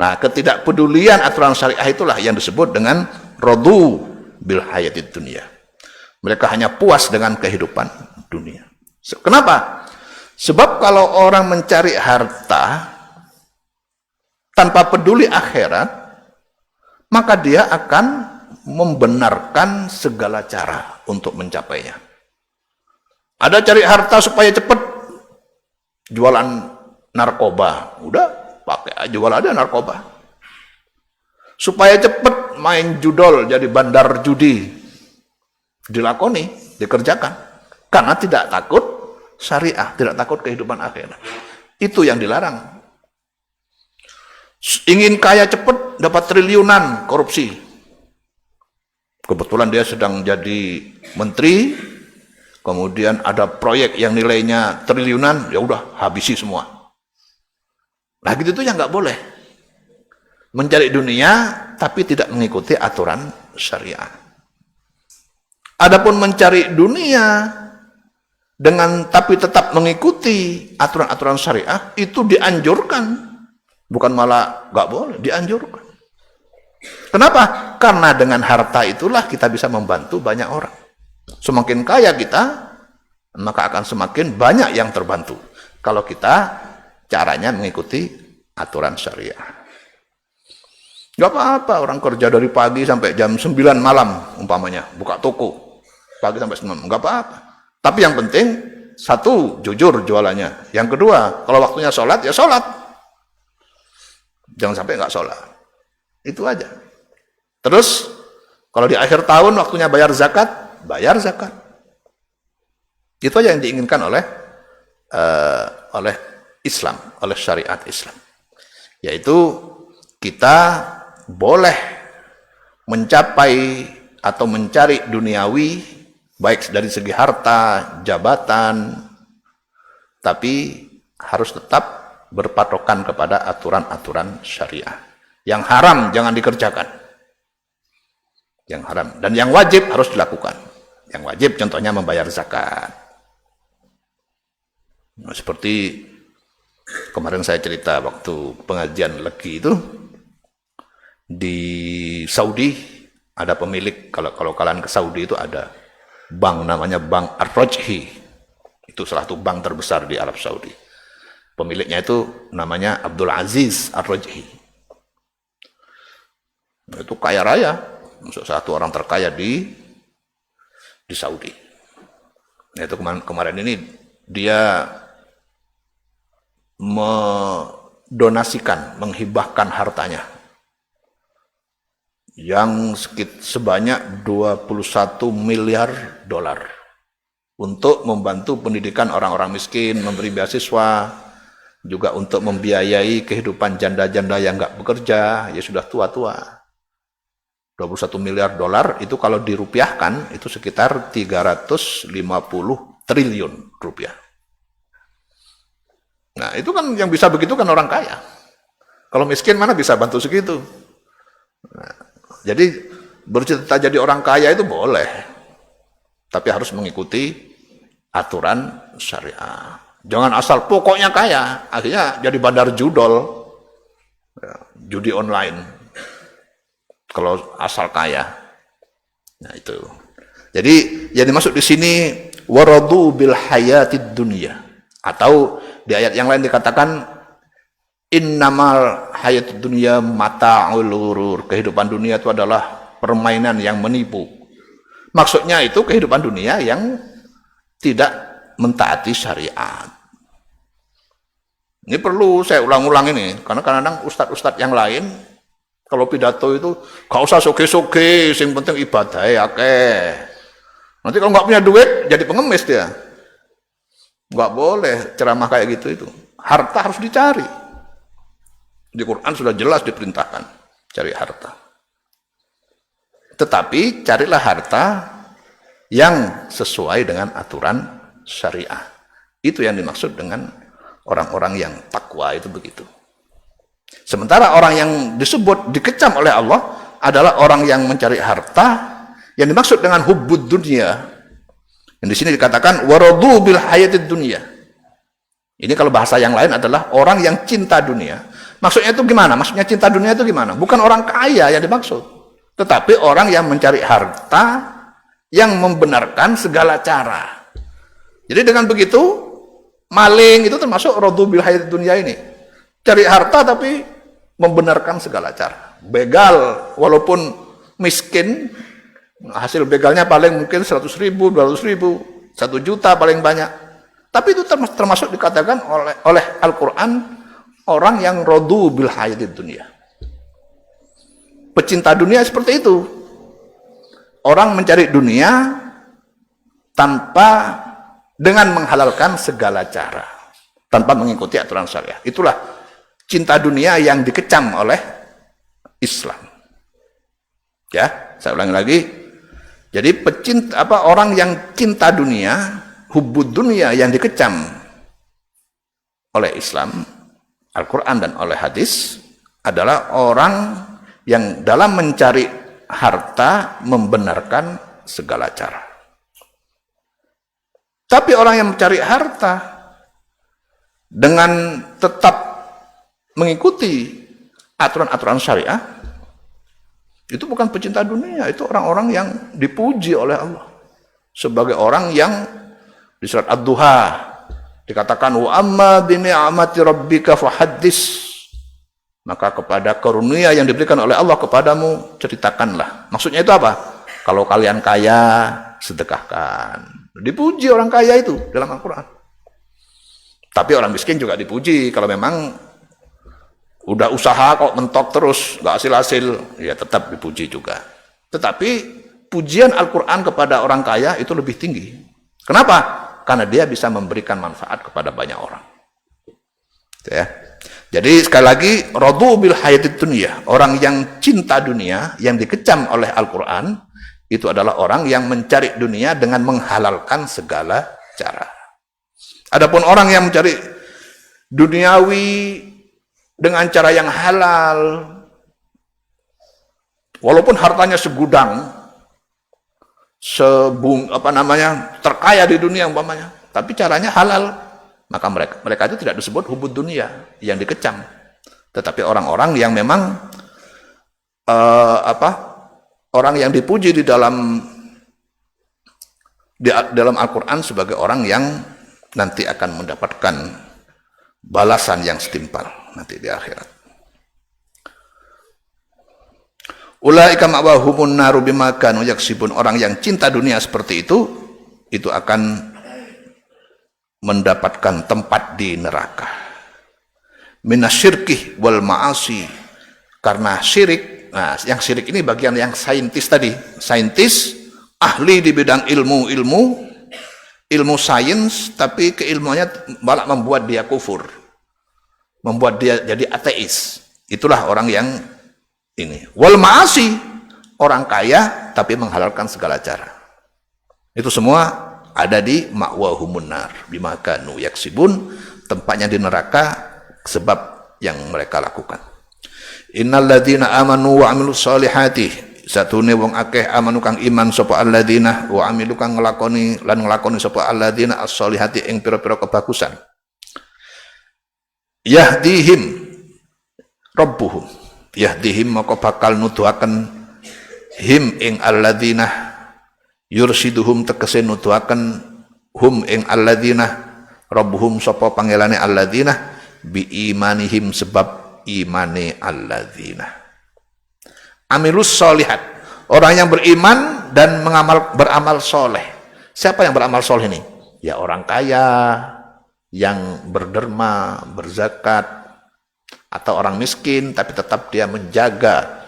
Nah, ketidakpedulian aturan syariah itulah yang disebut dengan radu bil hayatid dunia. Mereka hanya puas dengan kehidupan dunia. Kenapa? Sebab kalau orang mencari harta tanpa peduli akhirat, maka dia akan membenarkan segala cara untuk mencapainya. Ada cari harta supaya cepat, jualan narkoba, udah pakai jual aja narkoba. Supaya cepat main judol jadi bandar judi, dilakoni, dikerjakan, karena tidak takut syariah, tidak takut kehidupan akhirat. Itu yang dilarang. Ingin kaya cepat, dapat triliunan, korupsi. Kebetulan dia sedang jadi menteri, kemudian ada proyek yang nilainya triliunan, ya udah habisi semua. Nah gitu tuh yang nggak boleh. Mencari dunia tapi tidak mengikuti aturan syariah. Adapun mencari dunia dengan tapi tetap mengikuti aturan-aturan syariah itu dianjurkan, bukan malah nggak boleh, dianjurkan. Kenapa? Karena dengan harta itulah kita bisa membantu banyak orang. Semakin kaya kita, maka akan semakin banyak yang terbantu. Kalau kita caranya mengikuti aturan syariah. Gak apa-apa orang kerja dari pagi sampai jam 9 malam umpamanya, buka toko pagi sampai 9, gak apa-apa. Tapi yang penting, satu, jujur jualannya. Yang kedua, kalau waktunya sholat, ya sholat. Jangan sampai gak sholat. Itu aja. Terus, kalau di akhir tahun waktunya bayar zakat, bayar zakat. Itu aja yang diinginkan oleh Islam, oleh syariat Islam. Yaitu kita boleh mencapai atau mencari duniawi baik dari segi harta, jabatan, tapi harus tetap berpatokan kepada aturan-aturan syariah. Yang haram jangan dikerjakan. Yang haram dan yang wajib harus dilakukan. Yang wajib contohnya membayar zakat. Nah, seperti kemarin saya cerita waktu pengajian legi itu, di Saudi ada pemilik, kalau kalian ke Saudi itu ada bank namanya Bank Ar-Rajhi. Itu salah satu bank terbesar di Arab Saudi. Pemiliknya itu namanya Abdul Aziz Ar-Rajhi. Itu kaya raya, satu orang terkaya di Saudi. Nah, itu kemarin ini dia mendonasikan, menghibahkan hartanya yang sebanyak 21 miliar dolar untuk membantu pendidikan orang-orang miskin, memberi beasiswa, juga untuk membiayai kehidupan janda-janda yang nggak bekerja, ya sudah tua-tua. 21 miliar dolar itu kalau dirupiahkan itu sekitar 350 triliun rupiah. Nah itu kan yang bisa begitu kan orang kaya. Kalau miskin mana bisa bantu segitu. Nah, jadi bercita-cita jadi orang kaya itu boleh, tapi harus mengikuti aturan syariah. Jangan asal pokoknya kaya, akhirnya jadi bandar judol, judi online. Kalau asal kaya, nah itu. Jadi yang dimaksud di sini waradu bil hayatid dunya, atau di ayat yang lain dikatakan innamal hayatid dunya mata'ul ghurur. Kehidupan dunia itu adalah permainan yang menipu. Maksudnya itu kehidupan dunia yang tidak mentaati syariat. Ini perlu saya ulang-ulang ini, karena kadang-kadang ustadz-ustadz yang lain kalau pidato itu gak usah soge-soge, yang penting ibadah ya. Nanti kalau nggak punya duit jadi pengemis dia. Nggak boleh ceramah kayak gitu itu. Harta harus dicari. Di Quran sudah jelas diperintahkan cari harta. Tetapi carilah harta yang sesuai dengan aturan syariah. Itu yang dimaksud dengan orang-orang yang takwa itu begitu. Sementara orang yang disebut dikecam oleh Allah adalah orang yang mencari harta yang dimaksud dengan hubbud dunia. Yang di sini dikatakan waradu bil hayatid dunia. Ini kalau bahasa yang lain adalah orang yang cinta dunia. Maksudnya itu gimana? Maksudnya cinta dunia itu gimana? Bukan orang kaya yang dimaksud, tetapi orang yang mencari harta yang membenarkan segala cara. Jadi dengan begitu maling itu termasuk radu bil hayatid dunia ini. Cari harta tapi membenarkan segala cara. Begal walaupun miskin, hasil begalnya paling mungkin 100.000, 200.000, 1 juta paling banyak. Tapi itu termasuk dikatakan oleh Al-Quran orang yang radu bil hayatid dunia. Pecinta dunia seperti itu. Orang mencari dunia tanpa dengan menghalalkan segala cara, tanpa mengikuti aturan syariah. Itulah cinta dunia yang dikecam oleh Islam. Ya, saya ulangi lagi. Jadi orang yang cinta dunia, hubbud dunia yang dikecam oleh Islam, Al-Quran dan oleh hadis adalah orang yang dalam mencari harta membenarkan segala cara. Tapi orang yang mencari harta dengan tetap mengikuti aturan-aturan syariah, itu bukan pecinta dunia, itu orang-orang yang dipuji oleh Allah sebagai orang yang di surat Ad-Duha dikatakan wa amma bi ni'mati rabbika fahaddits, maka kepada karunia yang diberikan oleh Allah kepadamu ceritakanlah. Maksudnya itu apa? Kalau kalian kaya, sedekahkan. Dipuji orang kaya itu dalam Al-Quran. Tapi orang miskin juga dipuji. Kalau memang udah usaha kok mentok terus, gak hasil-hasil, ya tetap dipuji juga. Tetapi pujian Al-Quran kepada orang kaya itu lebih tinggi. Kenapa? Karena dia bisa memberikan manfaat kepada banyak orang. Ya. Jadi sekali lagi, radu bil hayatid dunia, orang yang cinta dunia, yang dikecam oleh Al-Quran, itu adalah orang yang mencari dunia dengan menghalalkan segala cara. Adapun orang yang mencari duniawi dengan cara yang halal, walaupun hartanya segudang, terkaya di dunia umpamanya, tapi caranya halal, maka mereka itu tidak disebut hubbud dunia yang dikecam. Tetapi orang-orang yang memang orang yang dipuji di dalam Al-Quran sebagai orang yang nanti akan mendapatkan balasan yang setimpal nanti di akhirat. Ulaika ma'wahumun naru bima kanu yaksibun. Orang yang cinta dunia seperti itu akan mendapatkan tempat di neraka. Minasyirkih wal ma'asi, karena syirik. Nah, yang syirik ini bagian yang saintis tadi. Saintis, ahli di bidang ilmu sains, tapi keilmuannya malah membuat dia kufur, membuat dia jadi ateis. Itulah orang yang ini. Wal ma'asi, orang kaya tapi menghalalkan segala cara. Itu semua ada di ma'wahumun nar bima kanu yaksibun, tempatnya di neraka sebab yang mereka lakukan. Innal ladzina amanu wa amilus solihati, satune wong akeh amanu kang iman sapa alladzina wa amilu kang nglakoni sapa alladzina as-solihati ing pira-pira kebagusan. Yahdihim rabbuhum, yahdihim maka bakal nuduhaken him ing alladzina, yursiduhum tegese nuduhaken hum ing alladzina, rabbuhum sapa pangelane alladzina, bi imanihim sebab imane alladzina. Amilus solihat, orang yang beriman dan beramal soleh. Siapa yang beramal soleh ini? Ya orang kaya yang berderma, berzakat, atau orang miskin tapi tetap dia menjaga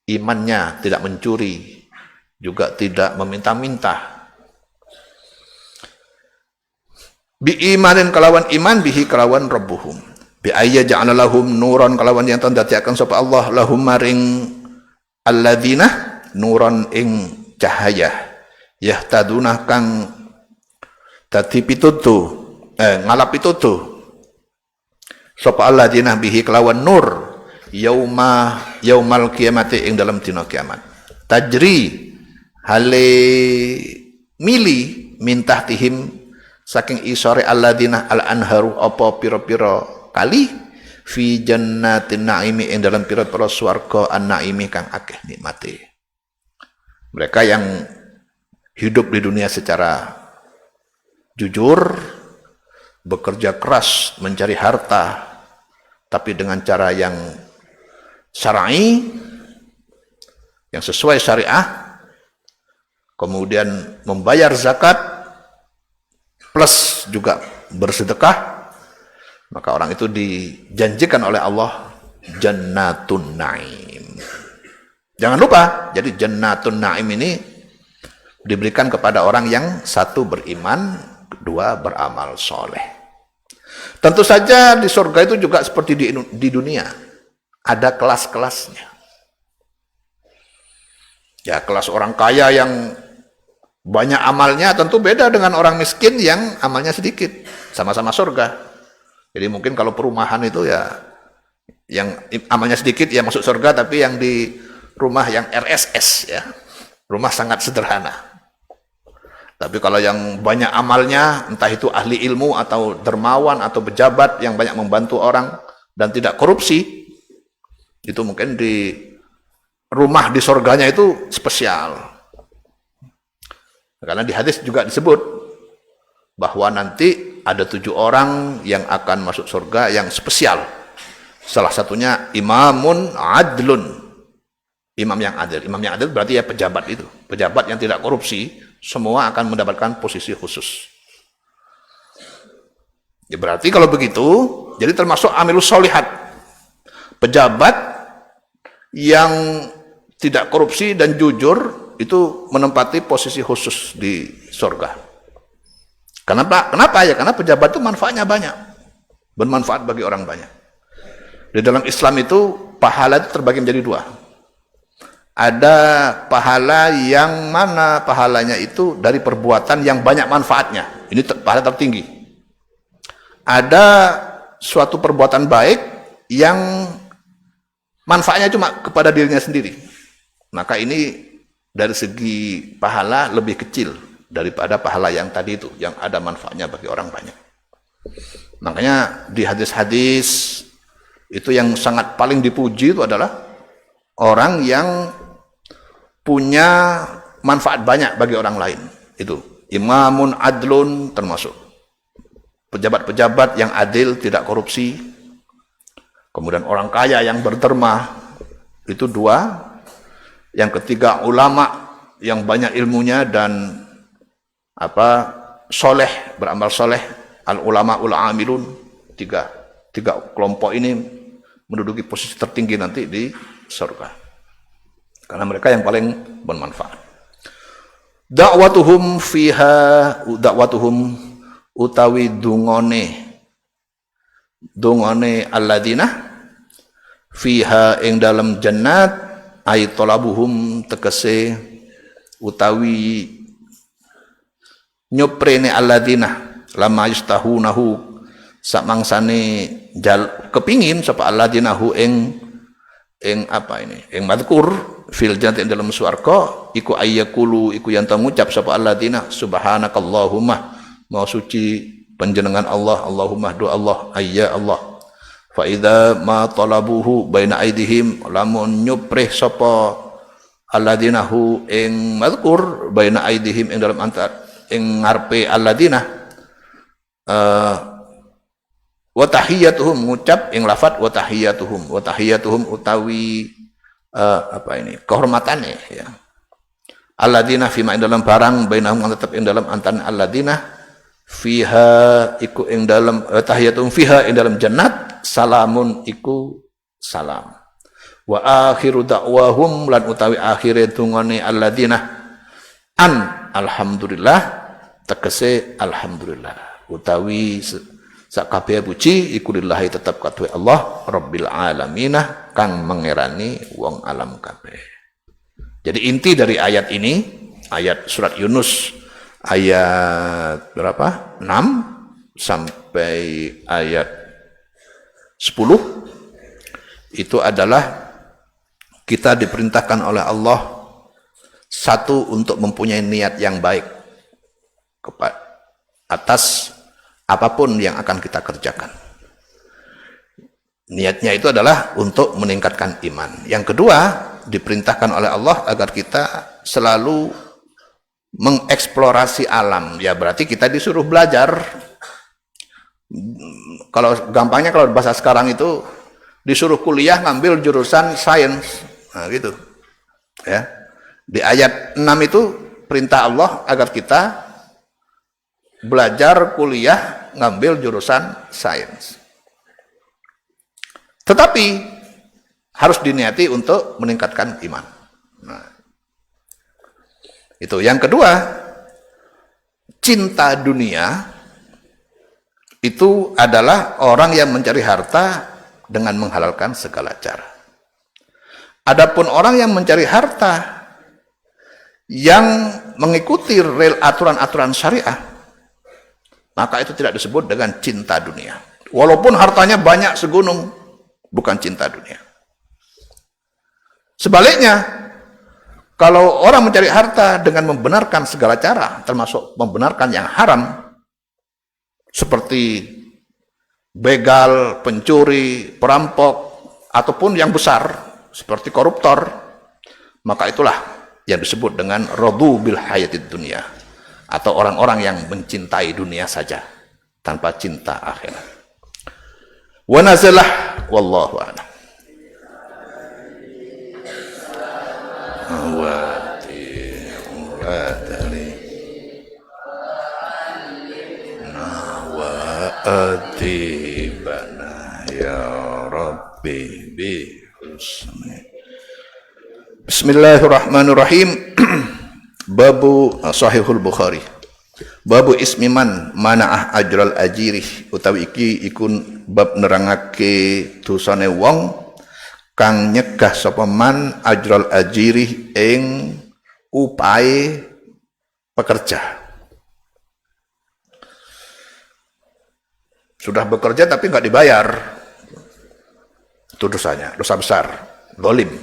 imannya, tidak mencuri, juga tidak meminta-minta. Bi imanin kalawan iman bihi kalawan rabbuhum. Bi ayya ja'ala lahum nuran kalawan yang tandatiakan sapa Allah lahum maring alladzina nuran ing cahaya yahtaduna kang dadi pitutu ngalap pitutu sapa alladzina bihi kelawan nur yaumal kiamati ing dalam dina kiamat tajri hale mili mintah tihim saking isore alladzina al anharu apa pira-pira kali fi jannatin naimi ing dalam pira-pira swarga an-naimi kang akeh nikmate. Mereka yang hidup di dunia secara jujur, bekerja keras mencari harta, tapi dengan cara yang syar'i, yang sesuai syariah, kemudian membayar zakat, plus juga bersedekah, maka orang itu dijanjikan oleh Allah jannatun naim. Jangan lupa, jadi jannatun naim ini diberikan kepada orang yang satu beriman, kedua beramal soleh. Tentu saja di surga itu juga seperti di dunia, ada kelas-kelasnya. Ya, kelas orang kaya yang banyak amalnya tentu beda dengan orang miskin yang amalnya sedikit. Sama-sama surga. Jadi mungkin kalau perumahan itu ya, yang amalnya sedikit ya masuk surga, tapi yang di rumah yang RSS ya, rumah sangat sederhana. Tapi kalau yang banyak amalnya, entah itu ahli ilmu atau dermawan atau pejabat yang banyak membantu orang dan tidak korupsi, itu mungkin di rumah di surganya itu spesial. Karena di hadis juga disebut bahwa nanti ada 7 orang yang akan masuk surga yang spesial. Salah satunya imamun adlun. Imam yang adil. Imam yang adil berarti ya pejabat itu. Pejabat yang tidak korupsi, semua akan mendapatkan posisi khusus. Ya berarti kalau begitu, jadi termasuk amilus solihat. Pejabat yang tidak korupsi dan jujur, itu menempati posisi khusus di surga. Kenapa? Kenapa ya? Karena pejabat itu manfaatnya banyak. Bermanfaat bagi orang banyak. Di dalam Islam itu, pahala itu terbagi menjadi 2. Ada pahala yang mana pahalanya itu dari perbuatan yang banyak manfaatnya. Ini pahala tertinggi. Ada suatu perbuatan baik yang manfaatnya cuma kepada dirinya sendiri. Maka ini dari segi pahala lebih kecil daripada pahala yang tadi itu, yang ada manfaatnya bagi orang banyak. Makanya di hadis-hadis itu yang sangat paling dipuji itu adalah orang yang punya manfaat banyak bagi orang lain. Itu imamun adlun, termasuk pejabat-pejabat yang adil, tidak korupsi. Kemudian orang kaya yang berderma, itu 2. Yang ketiga ulama yang banyak ilmunya dan soleh, beramal soleh, al ulama ul amilun. 3 kelompok ini menduduki posisi tertinggi nanti di surga. Karena mereka yang paling bermanfaat. Da'watuhum utawi dungone alladzina fiha ing dalam jannat ay talabuhum tegese utawi nyoprene alladzina lama yustahunahu samangsane kepingin sapa alladzina hu ing madkur fil jannati dalam swarga iku ayyakulu iku yang ngucap sapa alladzina subhanakallahumma maha suci panjenengan Allah, Allahumma do Allah, ayya Allah. Fa idza ma talabuhu baina aidihim lamun nyuprih sapa alladzina hu ing madkur baina aidihim ing dalam antar ing ngarepe alladzina wa tahiyyatuhum ngucap ing lafat wa tahiyyatuhum utawi kehormatannya ya. Alladzina fima ing dalam barang bainahum tetap ing dalam antan alladzina fiha iku ing dalam tahiyatum fiha ing dalam jannat salamun iku salam. Wa akhiru da'wahum lan utawi akhire tungane alladzina alhamdulillah tegese alhamdulillah utawi sakabeh puji iku lillahi tetap kadue Allah rabbil alamin kang mengerani wong alam kabeh. Jadi inti dari ayat ini, ayat surat Yunus ayat berapa? 6 sampai ayat 10 itu adalah kita diperintahkan oleh Allah satu untuk mempunyai niat yang baik atas apapun yang akan kita kerjakan. Niatnya itu adalah untuk meningkatkan iman. Yang kedua, diperintahkan oleh Allah agar kita selalu mengeksplorasi alam. Ya berarti kita disuruh belajar. Kalau gampangnya kalau bahasa sekarang itu disuruh kuliah ngambil jurusan sains. Nah gitu. Ya. Di ayat 6 itu perintah Allah agar kita belajar kuliah ngambil jurusan sains. Tetapi harus diniati untuk meningkatkan iman. Nah, itu. Yang kedua, cinta dunia itu adalah orang yang mencari harta dengan menghalalkan segala cara. Adapun orang yang mencari harta yang mengikuti aturan-aturan syariah, maka itu tidak disebut dengan cinta dunia. Walaupun hartanya banyak segunung, bukan cinta dunia. Sebaliknya, kalau orang mencari harta dengan membenarkan segala cara, termasuk membenarkan yang haram, seperti begal, pencuri, perampok, ataupun yang besar, seperti koruptor, maka itulah yang disebut dengan radu bil hayatid dunia, atau orang-orang yang mencintai dunia saja tanpa cinta akhirat. Wa nazalah wallahu a'lam. Adibana ya Rabbi bi husni. Bismillahirrahmanirrahim. Babu Sahihul Bukhari. Babu ismi man mana'ah ajral ajirih, utawi iki ikun bab nerangake dosane wong kang nyegah sapa man ajral ajirih ing upahe pekerja. Sudah bekerja tapi nggak dibayar, itu dosanya, dosa besar, zalim.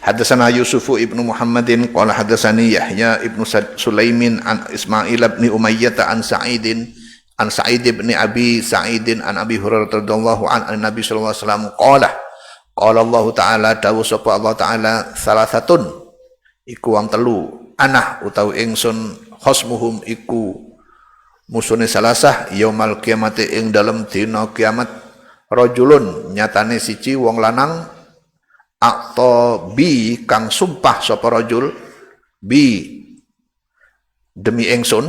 Hadatsana Yusufu ibnu Muhammadin qala hadatsani Yahya ibnu Sulaimin an Ismail ibn Umayyah an Sa'id ibn Abi Sa'id an Abi Hurairah radhiyallahu an Nabi sallallahu alaihi wasallam qala Allah taala dawuh sapa Allah taala salasatun iku wong telu anah utawi ingsun khosmuhum iku musune salasah yaumal kiamati ing dalem dina kiamat rajulun nyatane siji wong lanang atau bi kang sumpah sapa rajul bi demi ingsun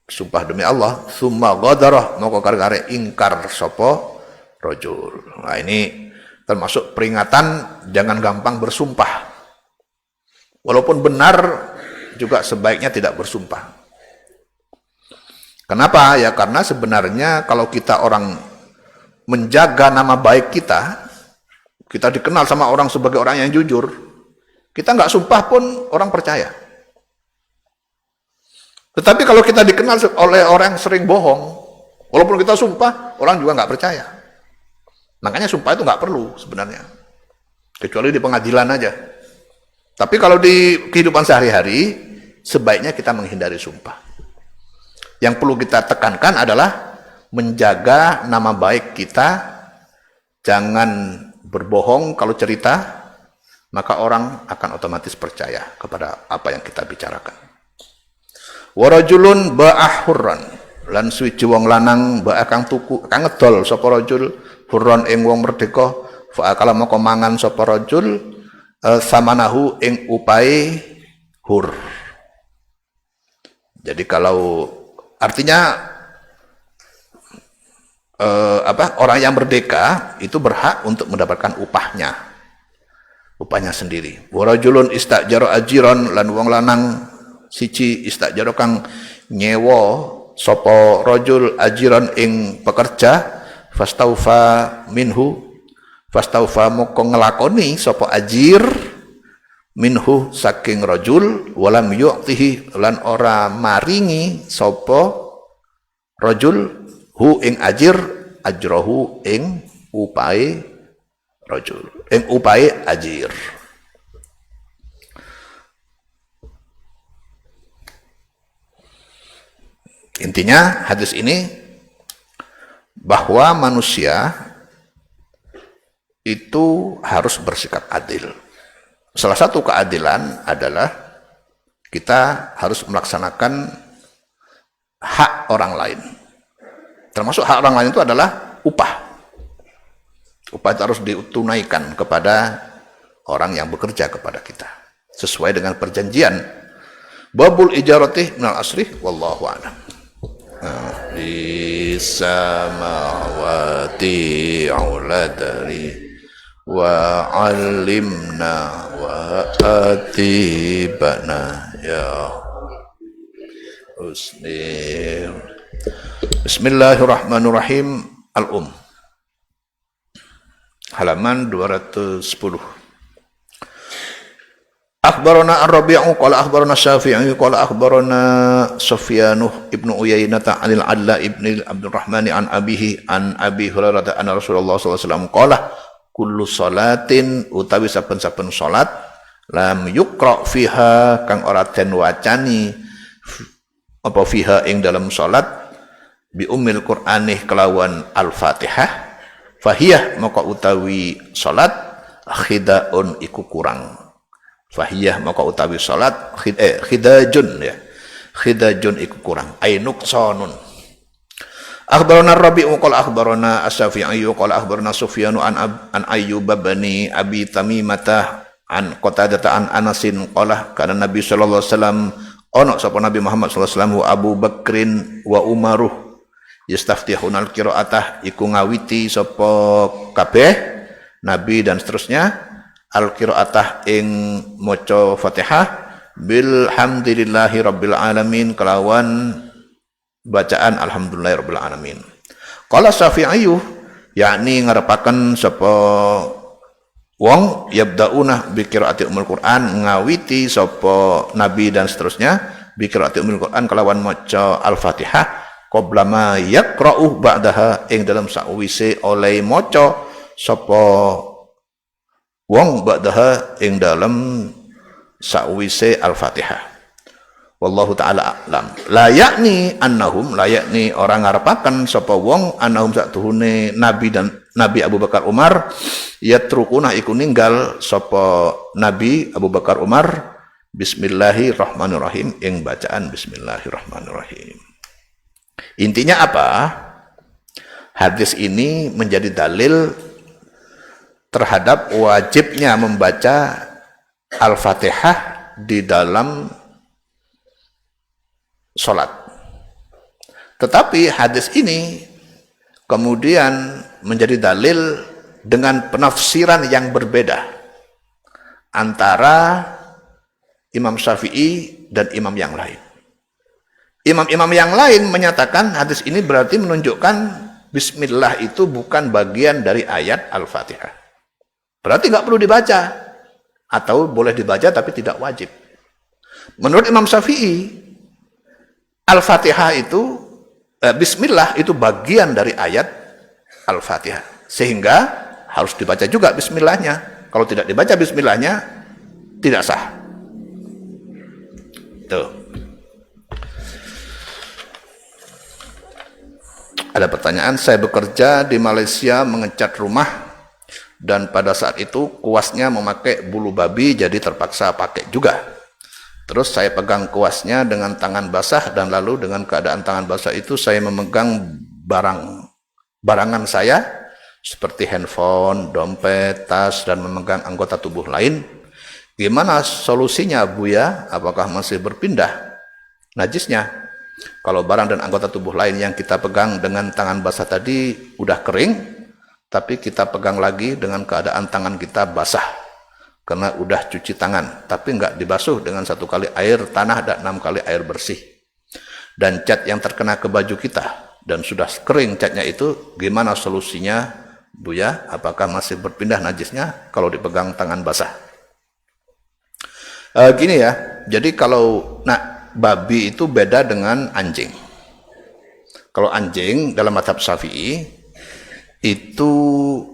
sumpah demi Allah summa ghadarah moko kare-kare ingkar sapa rajul. Nah ini termasuk peringatan jangan gampang bersumpah, walaupun benar juga sebaiknya tidak bersumpah. Kenapa? Ya karena sebenarnya kalau kita orang menjaga nama baik kita, kita dikenal sama orang sebagai orang yang jujur, kita nggak sumpah pun orang percaya. Tetapi kalau kita dikenal oleh orang yang sering bohong, walaupun kita sumpah, orang juga nggak percaya. Makanya sumpah itu nggak perlu sebenarnya, kecuali di pengadilan aja. Tapi kalau di kehidupan sehari-hari, sebaiknya kita menghindari sumpah. Yang perlu kita tekankan adalah menjaga nama baik kita, jangan berbohong kalau cerita, maka orang akan otomatis percaya kepada apa yang kita bicarakan. Warajulun ba'ah hurran, lan suwiji wong lanang ba'ah kang tuku, kang ngedol sapa rajul hurran ing wong merdeka, fa akala moko mangan sapa rajul samanahu ing upae hur. Jadi kalau artinya orang yang merdeka itu berhak untuk mendapatkan upahnya sendiri. Wa rajulun istajara ajiran, lan wong lanang siji istajara kang nyewa sapa rajul ajiran ing pekerja, fastaufa moko ngelakoni sapa ajir minhu saking rajul, walam yu'tihi lan ora maringi sapa rajul hu ing ajir ajrahu ing upae rajul, ing upae ajir. Intinya hadis ini bahwa manusia itu harus bersikap adil. Salah satu keadilan adalah kita harus melaksanakan hak orang lain. Termasuk hak orang lain itu adalah upah. Upah itu harus ditunaikan kepada orang yang bekerja kepada kita sesuai dengan perjanjian. Babul ijarati minal asri wallahu a'lam. Di samawati auladari wa alimna wa atibana ya husni. Bismillahirrahmanirrahim. Halaman 210. Akhbarana Ar-Rabi'u qala akhbarana Syafi'i qala akhbarana Sufyan ibnu Uyainah 'anil 'Alla ibn Abdurrahman an abihi an Abi Hurairah anna Rasulullah sallallahu alaihi wasallam qala kullu salatin utawi saben-saben salat lam yuqra fiha kang ora den wacani apa fiha ing dalam salat bi ummil Qur'anih kelawan Al-Fatihah fahiyah maka utawi salat khidaun iku kurang. Fahiyah maka utawi salat khidajun ya. Khidajun iku kurang. Ainuk sonun. Akhbarana Rabi'u qala akhbarana Asy-Syafi'i qala akhbarana Sufyan an Ayyub bin Abi Tamimah an Qatadah an Anasin qala kana Nabi sallallahu alaihi wasallam ono sapa Nabi Muhammad sallallahu alaihi wasallam Abu Bakrin wa Umaruh yastaftihunal qiraatah iku ngawiti sapa kabeh Nabi dan seterusnya al-qiraatah ing maca Fatihah bil hamdulillahi rabbil alamin kelawan bacaan alhamdulillahi rabbil alamin. Qala Syafi'i yakni ngarepaken sapa wong yabdauna bi qiraati umul Quran ngawiti sapa nabi dan seterusnya bi qiraati umul Quran kelawan maca al-Fatihah qabla ma yaqra'u ba'daha ing dalam sakwise oleh maca sapa wong ba'daha ing dalam sakwise al-Fatihah. Wallahu ta'ala a'lam. La yakni annahum, la yakni orang ngarepaken sapa wong annahum satuhune Nabi dan Nabi Abu Bakar Umar yatrukuna iku ninggal sapa Nabi Abu Bakar Umar bismillahirrahmanirrahim ing bacaan bismillahirrahmanirrahim. Intinya apa? Hadis ini menjadi dalil terhadap wajibnya membaca Al-Fatihah di dalam sholat. Tetapi hadis ini kemudian menjadi dalil dengan penafsiran yang berbeda antara Imam Syafi'i dan imam yang lain. Imam-imam yang lain menyatakan hadis ini berarti menunjukkan Bismillah itu bukan bagian dari ayat Al-Fatihah. Berarti nggak perlu dibaca. Atau boleh dibaca tapi tidak wajib. Menurut Imam Syafi'i, Al-Fatihah itu, Bismillah itu bagian dari ayat Al-Fatihah. Sehingga harus dibaca juga Bismillahnya. Kalau tidak dibaca Bismillahnya, tidak sah. Tuh. Ada pertanyaan, saya bekerja di Malaysia mengecat rumah dan pada saat itu kuasnya memakai bulu babi jadi terpaksa pakai juga. Terus saya pegang kuasnya dengan tangan basah dan lalu dengan keadaan tangan basah itu saya memegang barangan saya seperti handphone, dompet, tas dan memegang anggota tubuh lain. Gimana solusinya Buya? Apakah masih berpindah najisnya? Kalau barang dan anggota tubuh lain yang kita pegang dengan tangan basah tadi udah kering, tapi kita pegang lagi dengan keadaan tangan kita basah karena udah cuci tangan, tapi nggak dibasuh dengan 1 kali air tanah dan 6 kali air bersih. Dan cat yang terkena ke baju kita dan sudah kering catnya itu, gimana solusinya Buya? Apakah masih berpindah najisnya kalau dipegang tangan basah? Gini ya, jadi kalau babi itu beda dengan anjing. Kalau anjing dalam mazhab Syafi'i itu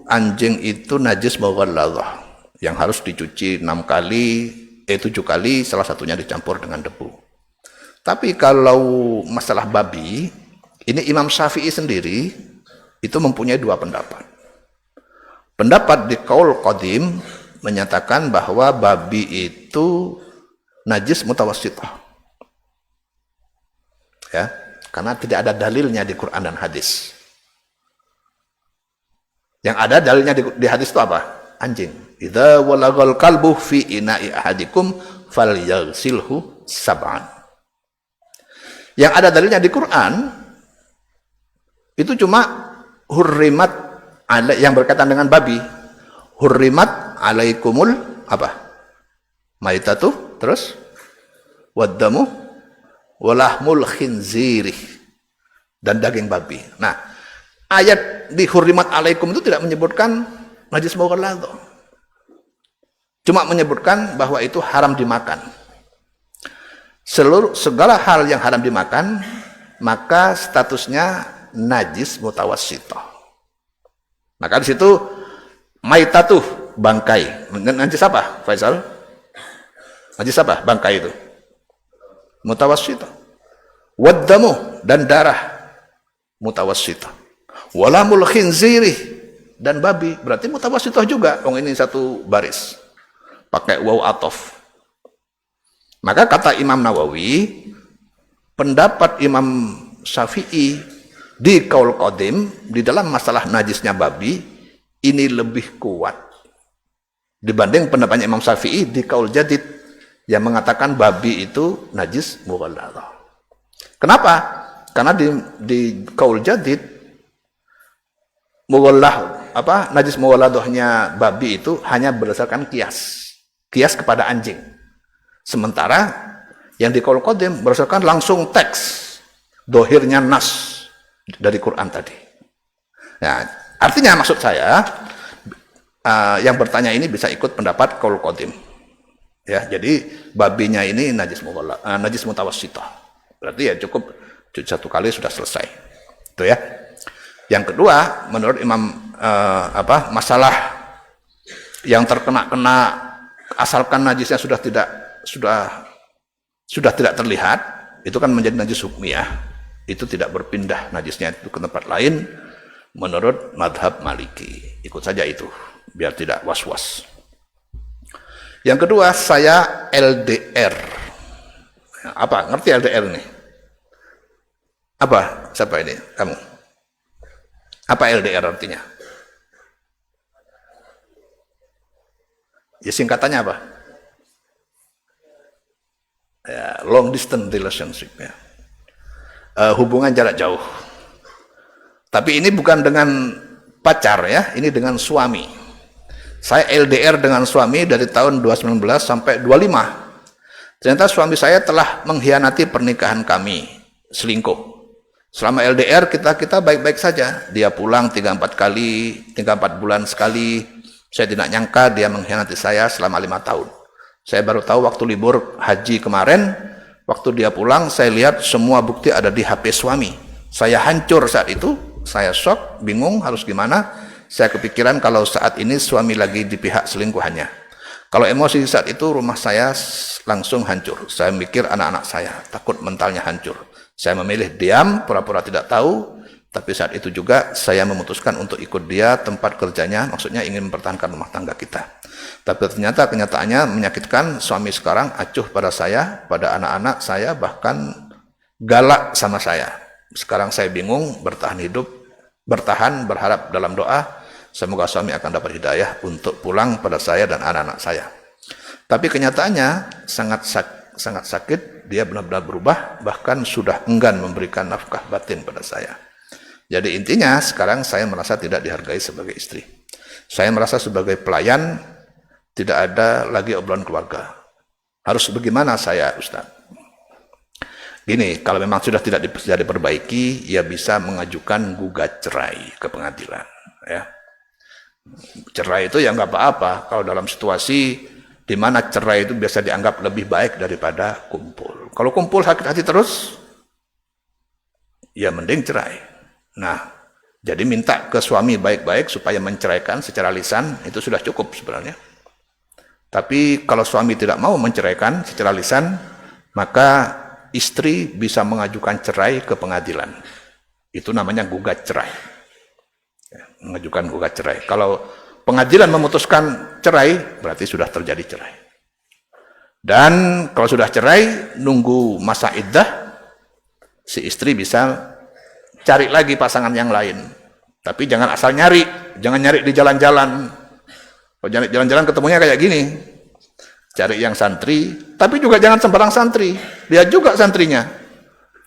anjing itu najis mughalladhah yang harus dicuci 7 kali, salah satunya dicampur dengan debu. Tapi kalau masalah babi, ini Imam Syafi'i sendiri itu mempunyai 2 pendapat. Pendapat di Qaul Qadim menyatakan bahwa babi itu najis mutawassithah. Ya, karena tidak ada dalilnya di Quran dan hadis. Yang ada dalilnya di hadis itu apa? Anjing. Idza walagal kalbu fi ina'i ahadikum falyaghsilhu sab'an. Yang ada dalilnya di Quran itu cuma hurrimat yang berkaitan dengan babi. Hurrimat alaikumul apa? Maitatu, terus waddamu walahmul khinziri, dan daging babi. Nah, ayat di hurrimat alaikum itu tidak menyebutkan najis mughalladhah. Cuma menyebutkan bahwa itu haram dimakan. Segala hal yang haram dimakan maka statusnya najis mutawassithah. Maka di situ maitatuh, bangkai. Najis apa, Faisal? Najis apa bangkai itu? Mutawassithah. Waddamu, dan darah, mutawassithah. Walamul khinziri, dan babi, berarti mutawassithah juga. Ini satu baris, pakai waw atof. Maka kata Imam Nawawi, pendapat Imam Syafi'i di Qaul Qadim di dalam masalah najisnya babi ini lebih kuat dibanding pendapatnya Imam Syafi'i di Qaul Jadid yang mengatakan babi itu najis mughalladhah. Kenapa? Karena di Qaul Jadid najis mughalladhahnya babi itu hanya berdasarkan kias kepada anjing. Sementara yang di Qaul Qadim berdasarkan langsung teks dohirnya nas dari Quran tadi. Nah, artinya maksud saya yang bertanya ini bisa ikut pendapat Qaul Qadim. Ya, jadi babinya ini najis mutawassithah. Berarti ya cukup 1 kali sudah selesai. Itu ya. Yang kedua, menurut Imam masalah yang terkena asalkan najisnya sudah tidak terlihat, itu kan menjadi najis hukmiyah. Itu tidak berpindah najisnya itu ke tempat lain menurut madhab Maliki. Ikut saja itu biar tidak was-was. Yang kedua, saya LDR. Apa? Ngerti LDR ini? Apa? Siapa ini? Kamu? Apa LDR artinya? Ya, singkatannya apa? Ya, long distance relationship ya. Hubungan jarak jauh. Tapi ini bukan dengan pacar ya, ini dengan suami. Saya LDR dengan suami dari tahun 2019 sampai 25. Ternyata suami saya telah mengkhianati pernikahan kami, selingkuh. Selama LDR kita baik-baik saja. Dia pulang 3-4 bulan sekali. Saya tidak nyangka dia mengkhianati saya selama 5 tahun. Saya baru tahu waktu libur haji kemarin. Waktu dia pulang, saya lihat semua bukti ada di HP suami. Saya hancur saat itu, saya shock, bingung harus gimana. Saya kepikiran kalau saat ini suami lagi di pihak selingkuhannya. Kalau emosi saat itu, rumah saya langsung hancur. Saya mikir anak-anak saya, takut mentalnya hancur. Saya memilih diam, pura-pura tidak tahu. Tapi saat itu juga saya memutuskan untuk ikut dia tempat kerjanya, maksudnya ingin mempertahankan rumah tangga kita. Tapi ternyata kenyataannya menyakitkan. Suami sekarang acuh pada saya, pada anak-anak saya, bahkan galak sama saya. Sekarang saya bingung, bertahan, berharap dalam doa, semoga suami akan dapat hidayah untuk pulang pada saya dan anak-anak saya. Tapi kenyataannya sangat sakit dia benar-benar berubah, bahkan sudah enggan memberikan nafkah batin pada saya. Jadi intinya sekarang saya merasa tidak dihargai sebagai istri. Saya merasa sebagai pelayan, tidak ada lagi obrolan keluarga. Harus bagaimana saya, Ustaz? Gini, kalau memang sudah tidak bisa diperbaiki, ya bisa mengajukan gugat cerai ke pengadilan. Ya. Cerai itu ya nggak apa-apa, kalau dalam situasi di mana cerai itu biasa dianggap lebih baik daripada kumpul. Kalau kumpul sakit hati terus, ya mending cerai. Nah, jadi minta ke suami baik-baik supaya menceraikan secara lisan, itu sudah cukup sebenarnya. Tapi kalau suami tidak mau menceraikan secara lisan, maka istri bisa mengajukan cerai ke pengadilan. Itu namanya gugat cerai. Ya, mengajukan gugat cerai. Kalau pengadilan memutuskan cerai, berarti sudah terjadi cerai. Dan kalau sudah cerai, nunggu masa iddah, si istri bisa cari lagi pasangan yang lain. Tapi jangan asal nyari, jangan nyari di jalan-jalan. Kalau nyari jalan-jalan ketemunya kayak gini. Cari yang santri, tapi juga jangan sembarang santri. Dia juga santrinya.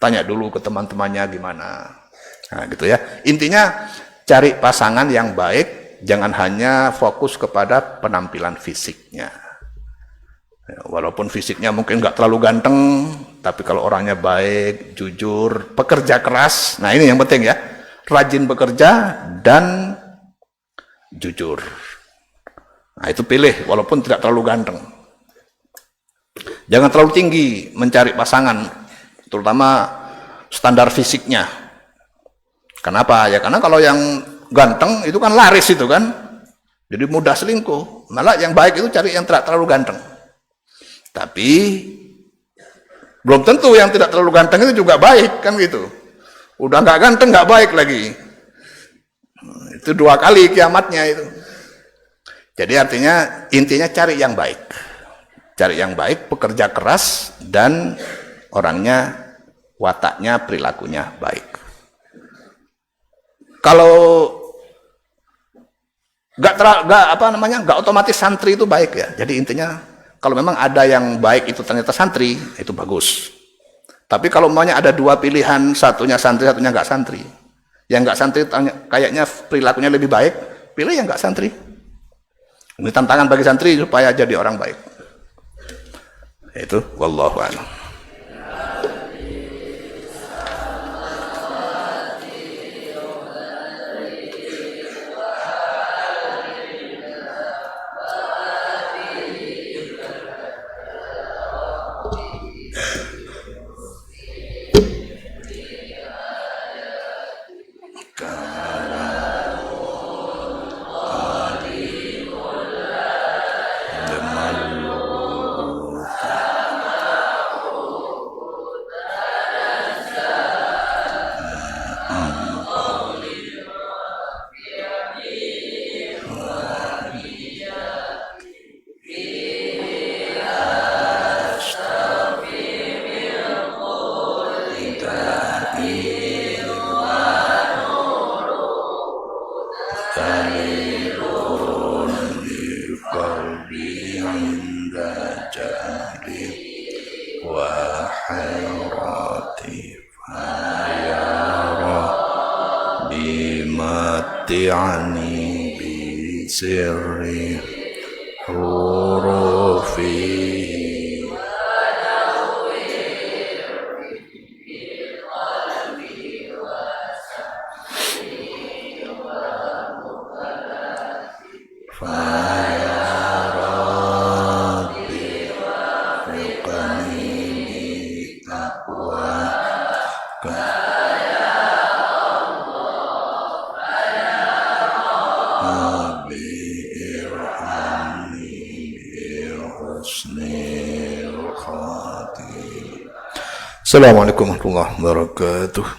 Tanya dulu ke teman-temannya gimana. Nah, gitu ya. Intinya cari pasangan yang baik, jangan hanya fokus kepada penampilan fisiknya. Walaupun fisiknya mungkin nggak terlalu ganteng, tapi kalau orangnya baik, jujur, pekerja keras, nah ini yang penting ya, rajin bekerja dan jujur. Nah itu pilih, walaupun tidak terlalu ganteng. Jangan terlalu tinggi mencari pasangan, terutama standar fisiknya. Kenapa? Ya karena kalau yang ganteng itu kan laris itu kan, jadi mudah selingkuh. Malah yang baik itu cari yang tidak terlalu ganteng. Tapi belum tentu yang tidak terlalu ganteng itu juga baik kan gitu. Udah nggak ganteng nggak baik lagi. Itu 2 kali kiamatnya itu. Jadi artinya intinya cari yang baik. Cari yang baik, pekerja keras dan orangnya, wataknya, perilakunya baik. Kalau nggak otomatis santri itu baik ya. Jadi intinya kalau memang ada yang baik itu ternyata santri, itu bagus. Tapi kalau umpamanya ada 2 pilihan, satunya santri, satunya nggak santri. Yang nggak santri kayaknya perilakunya lebih baik, pilih yang nggak santri. Ini tantangan bagi santri supaya jadi orang baik. Itu wallahu a'lam. متعني بسر حروفه Assalamualaikum warahmatullahi wabarakatuh.